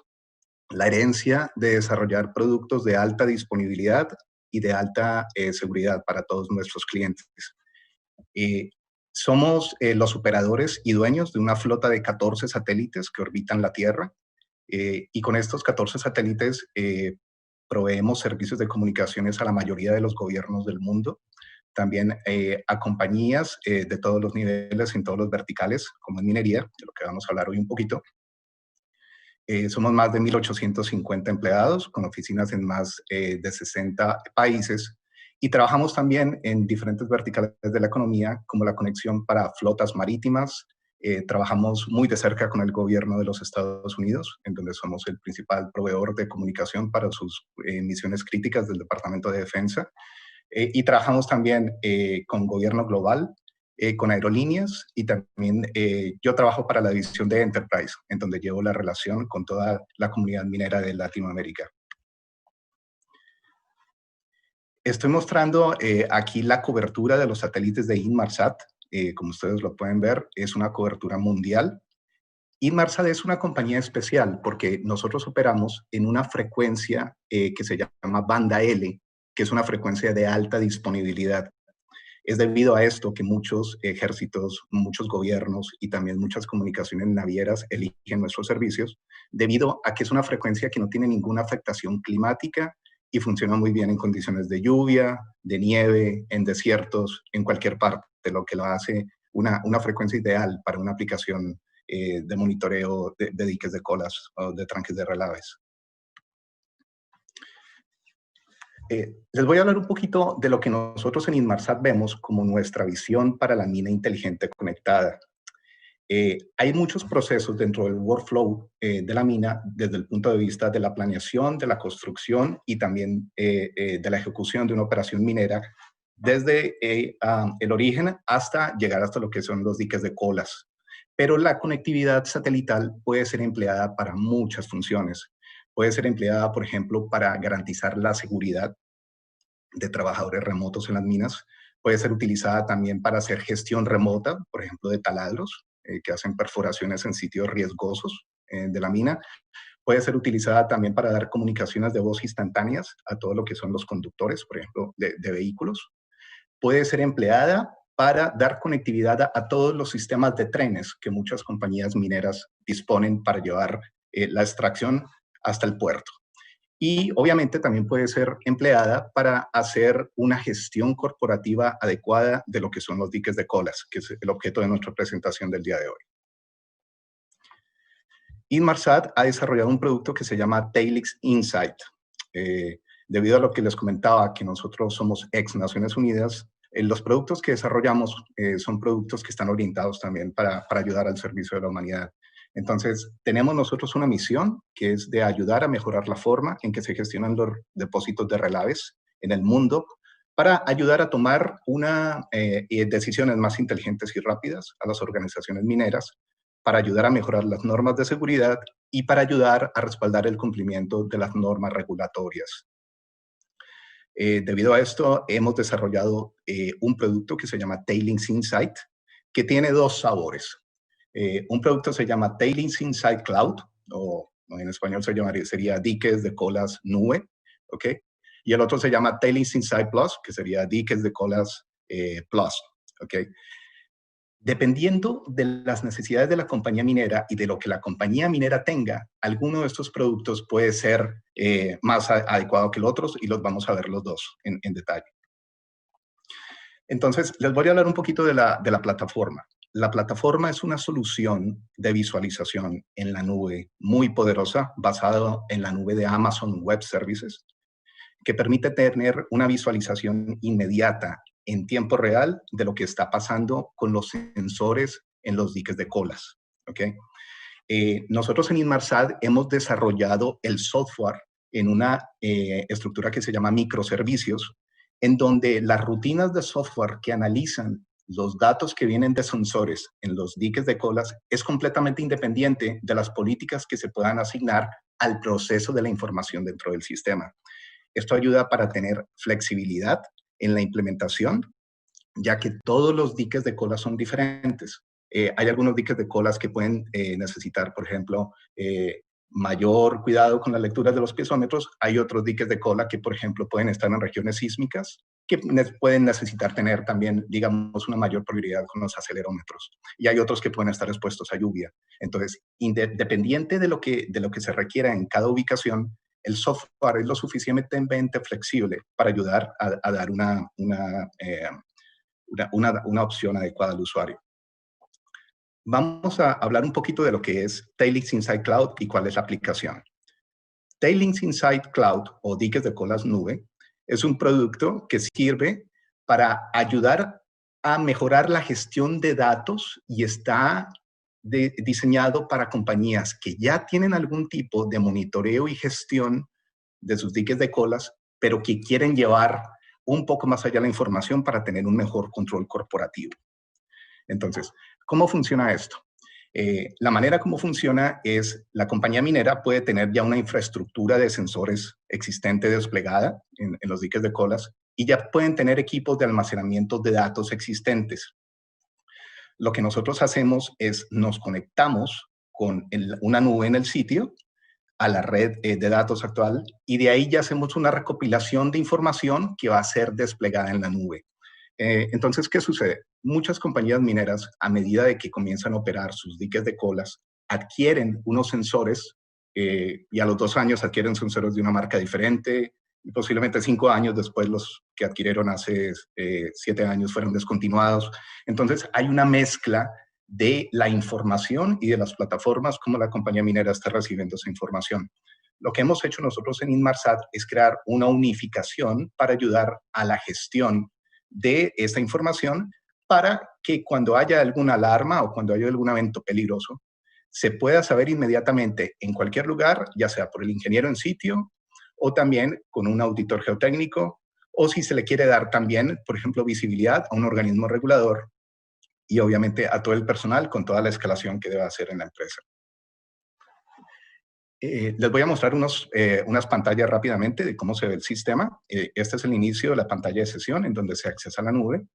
la herencia de desarrollar productos de alta disponibilidad y de alta seguridad para todos nuestros clientes. Somos los operadores y dueños de una flota de 14 satélites que orbitan la Tierra, y con estos 14 satélites proveemos servicios de comunicaciones a la mayoría de los gobiernos del mundo, también a compañías de todos los niveles, en todos los verticales, como en minería, de lo que vamos a hablar hoy un poquito. Somos más de 1.850 empleados, con oficinas en más de 60 países, y trabajamos también en diferentes verticales de la economía, como la conexión para flotas marítimas. Trabajamos muy de cerca con el gobierno de los Estados Unidos, en donde somos el principal proveedor de comunicación para sus misiones críticas del Departamento de Defensa. Y trabajamos también con gobierno global, con aerolíneas, y también yo trabajo para la división de Enterprise, en donde llevo la relación con toda la comunidad minera de Latinoamérica. Estoy mostrando aquí la cobertura de los satélites de Inmarsat. Como ustedes lo pueden ver, es una cobertura mundial. Inmarsat es una compañía especial porque nosotros operamos en una frecuencia que se llama banda L, que es una frecuencia de alta disponibilidad. Es debido a esto que muchos ejércitos, muchos gobiernos y también muchas comunicaciones navieras eligen nuestros servicios, debido a que es una frecuencia que no tiene ninguna afectación climática y funciona muy bien en condiciones de lluvia, de nieve, en desiertos, en cualquier parte, lo que lo hace una frecuencia ideal para una aplicación de monitoreo de diques de colas o de tranques de relaves. Les voy a hablar un poquito de lo que nosotros en Inmarsat vemos como nuestra visión para la mina inteligente conectada. Hay muchos procesos dentro del workflow de la mina desde el punto de vista de la planeación, de la construcción y también de la ejecución de una operación minera, desde el origen hasta llegar hasta lo que son los diques de colas. Pero la conectividad satelital puede ser empleada para muchas funciones. Puede ser empleada, por ejemplo, para garantizar la seguridad de trabajadores remotos en las minas. Puede ser utilizada también para hacer gestión remota, por ejemplo, de taladros que hacen perforaciones en sitios riesgosos de la mina. Puede ser utilizada también para dar comunicaciones de voz instantáneas a todo lo que son los conductores, por ejemplo, de vehículos. Puede ser empleada para dar conectividad a todos los sistemas de trenes que muchas compañías mineras disponen para llevar la extracción hasta el puerto. Y obviamente también puede ser empleada para hacer una gestión corporativa adecuada de lo que son los diques de colas, que es el objeto de nuestra presentación del día de hoy. Inmarsat ha desarrollado un producto que se llama Tailings Insight. Debido a lo que les comentaba, que nosotros somos ex Naciones Unidas, los productos que desarrollamos son productos que están orientados también para ayudar al servicio de la humanidad. Entonces, tenemos nosotros una misión que es de ayudar a mejorar la forma en que se gestionan los depósitos de relaves en el mundo para ayudar a tomar decisiones más inteligentes y rápidas a las organizaciones mineras, para ayudar a mejorar las normas de seguridad y para ayudar a respaldar el cumplimiento de las normas regulatorias. Debido a esto, hemos desarrollado un producto que se llama Tailings Insight, que tiene dos sabores. Un producto se llama Tailings Insight Cloud, o en español sería diques de colas nube, ¿ok? Y el otro se llama Tailings Insight Plus, que sería diques de colas plus, ¿ok? Dependiendo de las necesidades de la compañía minera y de lo que la compañía minera tenga, alguno de estos productos puede ser más adecuado que el otro, y los vamos a ver los dos en detalle. Entonces, les voy a hablar un poquito de la plataforma. La plataforma es una solución de visualización en la nube muy poderosa, basada en la nube de Amazon Web Services, que permite tener una visualización inmediata en tiempo real de lo que está pasando con los sensores en los diques de colas. ¿Okay? Nosotros en Inmarsat hemos desarrollado el software en una estructura que se llama microservicios, en donde las rutinas de software que analizan los datos que vienen de sensores en los diques de colas es completamente independiente de las políticas que se puedan asignar al proceso de la información dentro del sistema. Esto ayuda para tener flexibilidad en la implementación, ya que todos los diques de colas son diferentes. Hay algunos diques de colas que pueden necesitar, por ejemplo, mayor cuidado con las lecturas de los piezómetros. Hay otros diques de cola que, por ejemplo, pueden estar en regiones sísmicas, que pueden necesitar tener también, digamos, una mayor prioridad con los acelerómetros. Y hay otros que pueden estar expuestos a lluvia. Entonces, independiente de lo que se requiera en cada ubicación, el software es lo suficientemente flexible para ayudar a dar una opción adecuada al usuario. Vamos a hablar un poquito de lo que es Tailings Inside Cloud y cuál es la aplicación. Tailings Inside Cloud o diques de colas nube es un producto que sirve para ayudar a mejorar la gestión de datos y está diseñado para compañías que ya tienen algún tipo de monitoreo y gestión de sus diques de colas, pero que quieren llevar un poco más allá la información para tener un mejor control corporativo. Entonces, ¿cómo funciona esto? La manera como funciona es, la compañía minera puede tener ya una infraestructura de sensores existente desplegada en los diques de colas y ya pueden tener equipos de almacenamiento de datos existentes. Lo que nosotros hacemos es nos conectamos con una nube en el sitio a la red de datos actual y de ahí ya hacemos una recopilación de información que va a ser desplegada en la nube. Entonces, ¿qué sucede? Muchas compañías mineras, a medida de que comienzan a operar sus diques de colas, adquieren unos sensores y a los 2 años adquieren sensores de una marca diferente y posiblemente 5 años después los que adquirieron hace 7 años fueron descontinuados. Entonces, hay una mezcla de la información y de las plataformas como la compañía minera está recibiendo esa información. Lo que hemos hecho nosotros en Inmarsat es crear una unificación para ayudar a la gestión de esta información para que cuando haya alguna alarma o cuando haya algún evento peligroso, se pueda saber inmediatamente en cualquier lugar, ya sea por el ingeniero en sitio o también con un auditor geotécnico, o si se le quiere dar también, por ejemplo, visibilidad a un organismo regulador y obviamente a todo el personal con toda la escalación que debe hacer en la empresa. Les voy a mostrar unas pantallas rápidamente de cómo se ve el sistema. Este es el inicio de la pantalla de sesión en donde se accesa a la nube.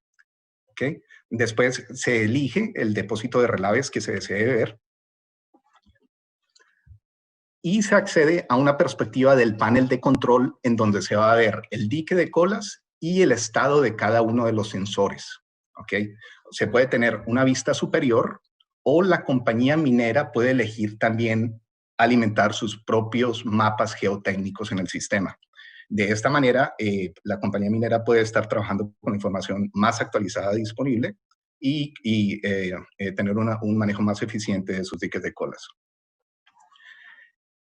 ¿Okay? Después se elige el depósito de relaves que se desee ver. Y se accede a una perspectiva del panel de control en donde se va a ver el dique de colas y el estado de cada uno de los sensores. ¿Okay? Se puede tener una vista superior o la compañía minera puede elegir también alimentar sus propios mapas geotécnicos en el sistema. De esta manera, la compañía minera puede estar trabajando con información más actualizada disponible y tener un manejo más eficiente de sus diques de colas.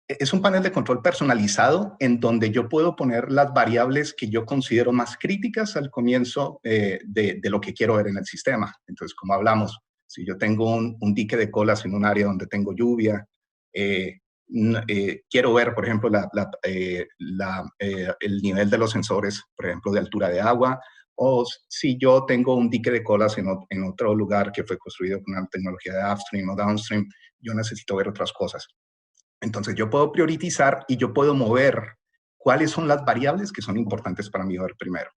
Es un panel de control personalizado en donde yo puedo poner las variables que yo considero más críticas al comienzo de lo que quiero ver en el sistema. Entonces, como hablamos, si yo tengo un dique de colas en un área donde tengo lluvia, quiero ver, por ejemplo, el nivel de los sensores, por ejemplo, de altura de agua, o si yo tengo un dique de colas en otro lugar que fue construido con una tecnología de upstream o downstream, yo necesito ver otras cosas. Entonces, yo puedo priorizar y yo puedo mover cuáles son las variables que son importantes para mí ver primero.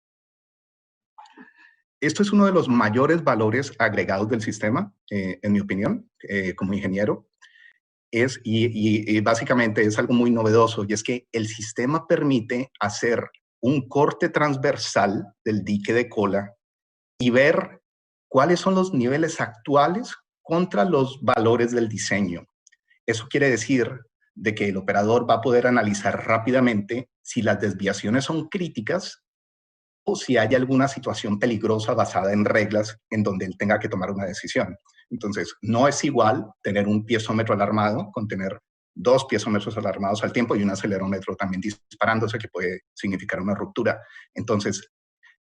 Esto es uno de los mayores valores agregados del sistema, en mi opinión, como ingeniero. Y básicamente es algo muy novedoso, y es que el sistema permite hacer un corte transversal del dique de cola y ver cuáles son los niveles actuales contra los valores del diseño. Eso quiere decir de que el operador va a poder analizar rápidamente si las desviaciones son críticas o si hay alguna situación peligrosa basada en reglas en donde él tenga que tomar una decisión. Entonces, no es igual tener un piezómetro alarmado con tener 2 piezómetros alarmados al tiempo y un acelerómetro también disparándose que puede significar una ruptura. Entonces,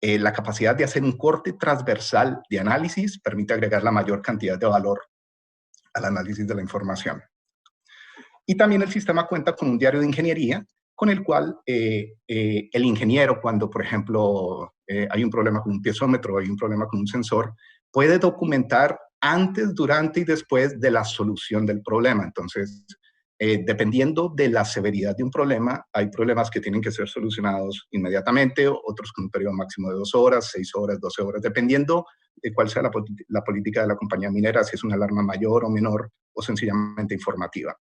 la capacidad de hacer un corte transversal de análisis permite agregar la mayor cantidad de valor al análisis de la información. Y también el sistema cuenta con un diario de ingeniería con el cual el ingeniero, cuando, por ejemplo, hay un problema con un piezómetro o hay un problema con un sensor, puede documentar antes, durante y después de la solución del problema. Entonces, dependiendo de la severidad de un problema, hay problemas que tienen que ser solucionados inmediatamente, otros con un periodo máximo de 2 horas, 6 horas, 12 horas, dependiendo de cuál sea la política de la compañía minera, si es una alarma mayor o menor o sencillamente informativa.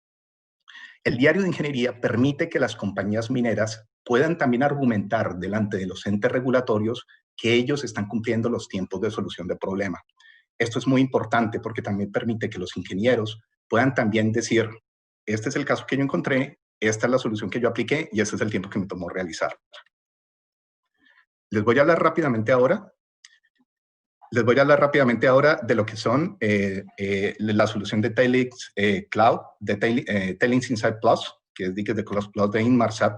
El diario de ingeniería permite que las compañías mineras puedan también argumentar delante de los entes regulatorios que ellos están cumpliendo los tiempos de solución de problema. Esto es muy importante porque también permite que los ingenieros puedan también decir, este es el caso que yo encontré, esta es la solución que yo apliqué y este es el tiempo que me tomó realizar. Les voy a hablar rápidamente ahora. De lo que son la solución de Tailings Cloud, de Tailings Insight Plus, que es diques de colas plus de Inmarsat.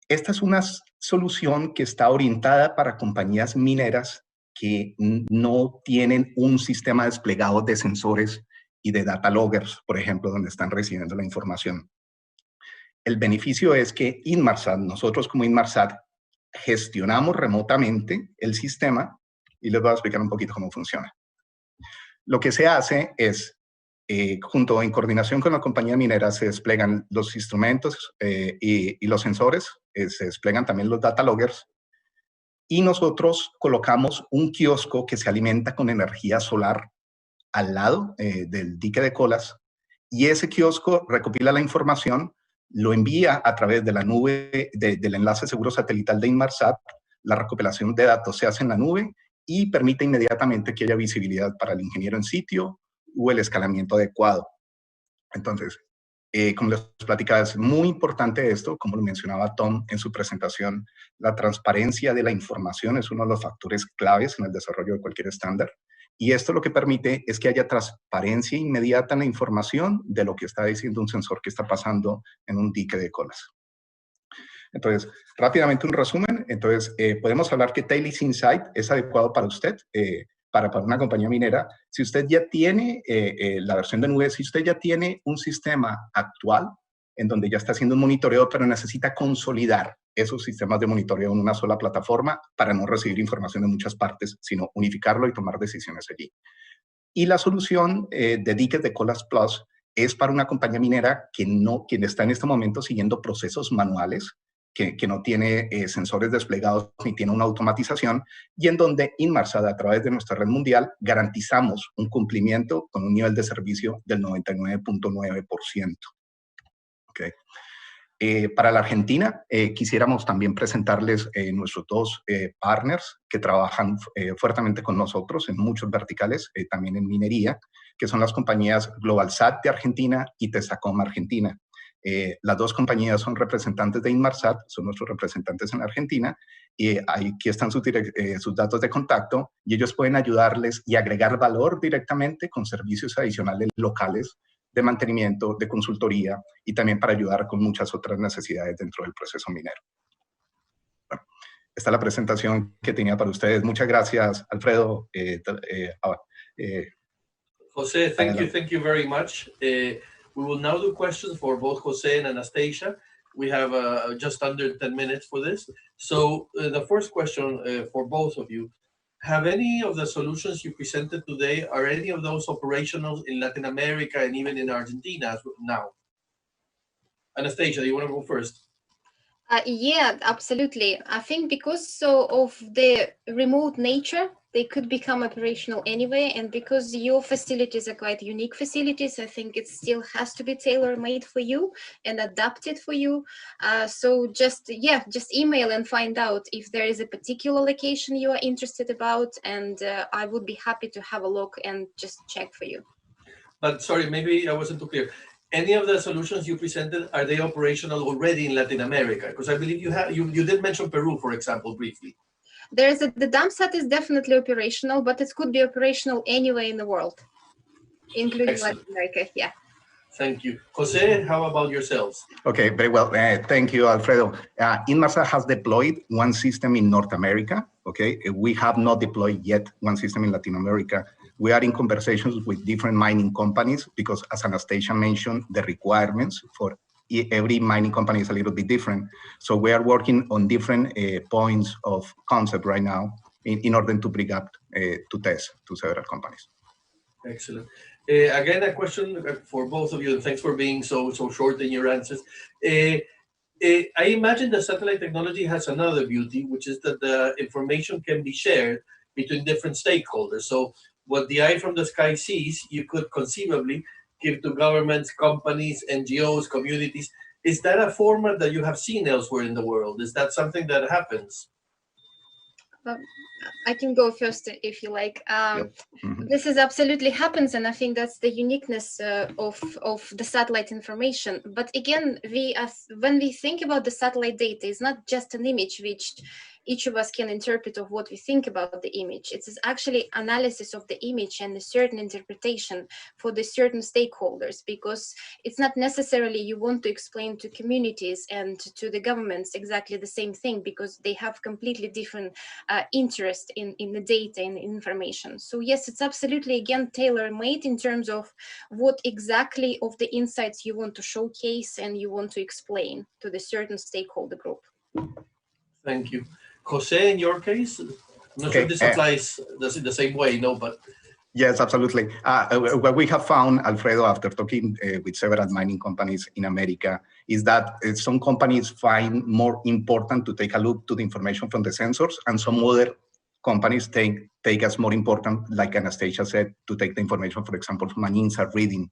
Esta es una solución que está orientada para compañías mineras que no tienen un sistema desplegado de sensores y de data loggers, por ejemplo, donde están recibiendo la información. El beneficio es que Inmarsat, nosotros como Inmarsat, gestionamos remotamente el sistema y les voy a explicar un poquito cómo funciona. Lo que se hace es, en coordinación con la compañía minera, se desplegan los instrumentos y los sensores, se desplegan también los data loggers, y nosotros colocamos un kiosco que se alimenta con energía solar al lado del dique de colas, y ese kiosco recopila la información, lo envía a través de la nube del enlace seguro satelital de Inmarsat. La recopilación de datos se hace en la nube y permite inmediatamente que haya visibilidad para el ingeniero en sitio o el escalamiento adecuado. Entonces, como les platicaba, es muy importante esto, como lo mencionaba Tom en su presentación. La transparencia de la información es uno de los factores claves en el desarrollo de cualquier estándar. Y esto lo que permite es que haya transparencia inmediata en la información de lo que está diciendo un sensor que está pasando en un dique de colas. Entonces, rápidamente un resumen. Entonces, podemos hablar que Tailings Insight es adecuado para usted, para una compañía minera. Si usted ya tiene la versión de nube, si usted ya tiene un sistema actual en donde ya está haciendo un monitoreo, pero necesita consolidar esos sistemas de monitoreo en una sola plataforma para no recibir información de muchas partes, sino unificarlo y tomar decisiones allí. Y la solución de diques de colas plus es para una compañía minera quien está en este momento siguiendo procesos manuales, que no tiene sensores desplegados ni tiene una automatización, y en donde Inmarsat, a través de nuestra red mundial, garantizamos un cumplimiento con un nivel de servicio del 99.9%. Okay. Para la Argentina, quisiéramos también presentarles nuestros dos partners que trabajan fuertemente con nosotros en muchos verticales, también en minería, que son las compañías GlobalSat de Argentina y Icmm Argentina. Las dos compañías son representantes de Inmarsat, son nuestros representantes en Argentina, y aquí están sus datos de contacto, y ellos pueden ayudarles y agregar valor directamente con servicios adicionales locales de mantenimiento, de consultoría, y también para ayudar con muchas otras necesidades dentro del proceso minero. Bueno, esta es la presentación que tenía para ustedes. Muchas gracias, Alfredo. Jose, thank you very much. We will now do questions for both Jose and Anastasia. We have just under 10 minutes for this. So the first question for both of you, have any of the solutions you presented today, are any of those operational in Latin America and even in Argentina now? Anastasia, do you want to go first? Yeah, absolutely. I think because of the remote nature, they could become operational anyway. And because your facilities are quite unique facilities, I think it still has to be tailor-made for you and adapted for you. So just email and find out if there is a particular location you are interested about. And I would be happy to have a look and just check for you. But sorry, maybe I wasn't too clear. Any of the solutions you presented, are they operational already in Latin America? Because I believe you did mention Peru, for example, briefly. The DAMSAT is definitely operational, but it could be operational anywhere in the world, including Latin America. Yeah. Thank you. Jose, how about yourselves? Okay, very well. Thank you, Alfredo. Inmarsat has deployed one system in North America. Okay, we have not deployed yet one system in Latin America. We are in conversations with different mining companies because, as Anastasia mentioned, the requirements for every mining company is a little bit different. So we are working on different points of concept right now in order to bring up to test to several companies. Excellent. Again, a question for both of you, and thanks for being so short in your answers. I imagine the satellite technology has another beauty, which is that the information can be shared between different stakeholders. So what the eye from the sky sees, you could conceivably give to governments, companies, NGOs, communities. Is that a format that you have seen elsewhere in the world? Is that something that happens? I can go first if you like. This is absolutely happens, and I think that's the uniqueness of the satellite information. But again, when we think about the satellite data, it's not just an image which each of us can interpret of what we think about the image. It is actually analysis of the image and a certain interpretation for the certain stakeholders, because it's not necessarily you want to explain to communities and to the governments exactly the same thing, because they have completely different interest in the data and information. So yes, it's absolutely, again, tailor-made in terms of what exactly of the insights you want to showcase and you want to explain to the certain stakeholder group. Thank you. Jose, in your case, I'm not sure if this applies the same way, no, but... Yes, absolutely. What we have found, Alfredo, after talking with several mining companies in America, is that some companies find more important to take a look to the information from the sensors, and some other companies take as more important, like Anastasia said, to take the information, for example, from an INSAT reading.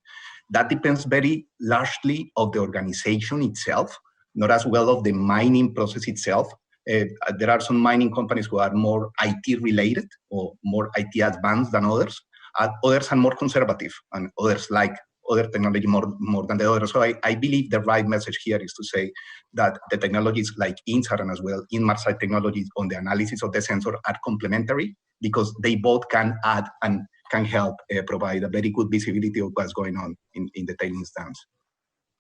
That depends very largely of the organization itself, not as well of the mining process itself. There are some mining companies who are more IT related or more IT advanced than others. Others are more conservative, and others like other technology more than the others. So I believe the right message here is to say that the technologies like INSAT and as well Inmarsat technologies on the analysis of the sensor are complementary, because they both can add and can help provide a very good visibility of what's going on in the tailings dams.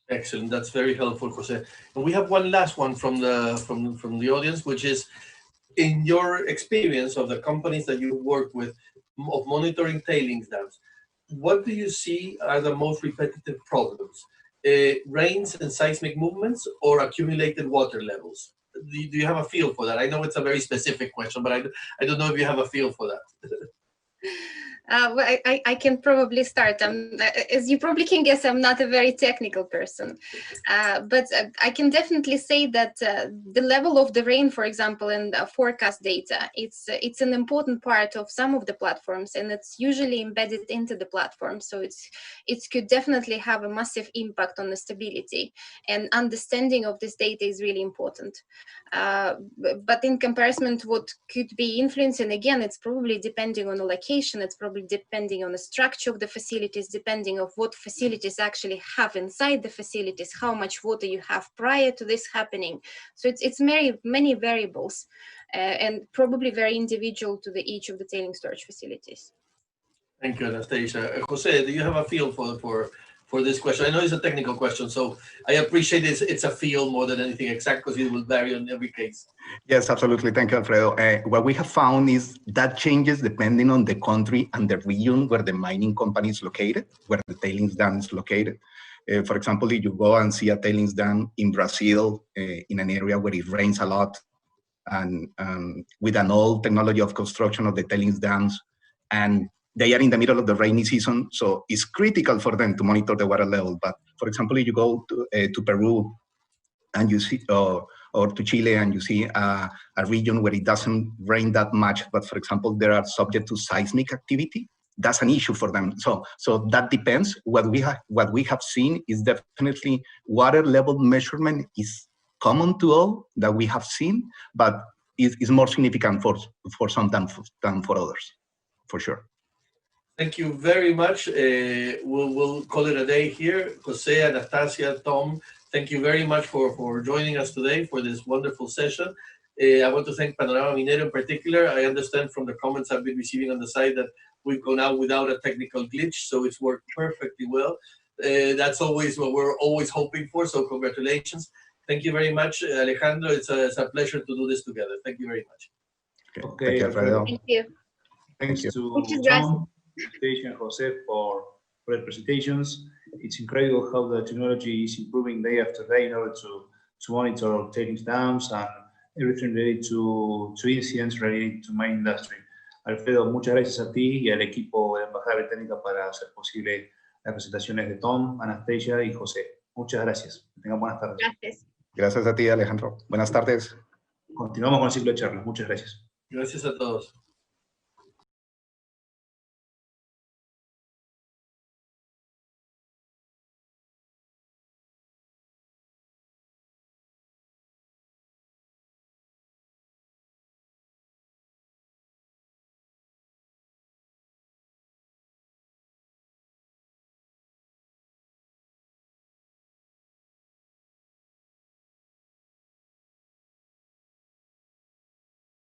Excellent. That's very helpful, Jose. And we have one last one from the audience, which is, in your experience of the companies that you work with of monitoring tailings dams, what do you see are the most repetitive problems? Rains and seismic movements, or accumulated water levels? Do you have a feel for that? I know it's a very specific question, but I don't know if you have a feel for that. Well, I can probably start. As you probably can guess, I'm not a very technical person, but I can definitely say that the level of the rain, for example, and forecast data, it's an important part of some of the platforms, and it's usually embedded into the platform. So it could definitely have a massive impact on the stability, and understanding of this data is really important. But in comparison to what could be influenced, and again, it's probably depending on the location, it's probably depending on the structure of the facilities, depending on what facilities actually have inside the facilities, how much water you have prior to this happening. So it's many variables, and probably very individual to each of the tailing storage facilities. Thank you, Anastasia. Jose, do you have a feel for this question? I know it's a technical question, so I appreciate it's a feel more than anything exact, because it will vary on every case. Yes, absolutely. Thank you, Alfredo. What we have found is that changes depending on the country and the region where the mining company is located, where the tailings dam is located. For example, if you go and see a tailings dam in Brazil, in an area where it rains a lot, and with an old technology of construction of the tailings dams, and they are in the middle of the rainy season, so it's critical for them to monitor the water level. But for example, if you go to Peru and you see, or to Chile, and you see a region where it doesn't rain that much, but for example, they are subject to seismic activity, that's an issue for them. So that depends. What we have seen is definitely water level measurement is common to all that we have seen, but is more significant for some than for others, for sure. Thank you very much. We'll call it a day here. Jose, Anastasia, Tom, thank you very much for joining us today for this wonderful session. I want to thank Panorama Minero in particular. I understand from the comments I've been receiving on the site that we've gone out without a technical glitch, so it's worked perfectly well. That's always what we're always hoping for, so congratulations. Thank you very much, Alejandro. It's a pleasure to do this together. Thank you very much. Okay, thank you, Alfredo. Thank you. Thanks to Tom, Anastasia, and Jose for the presentations. It's incredible how the technology is improving day after day in order to monitor tailings dams and everything related to incidents related to my industry. Alfredo, muchas gracias a ti y al equipo de la Embajada Británica para hacer posible las presentaciones de Tom, Anastasia y José. Muchas gracias. Que tengan buenas tardes. Gracias. Gracias a ti, Alejandro. Buenas tardes. Continuamos con el ciclo de charlas. Muchas gracias. Gracias a todos.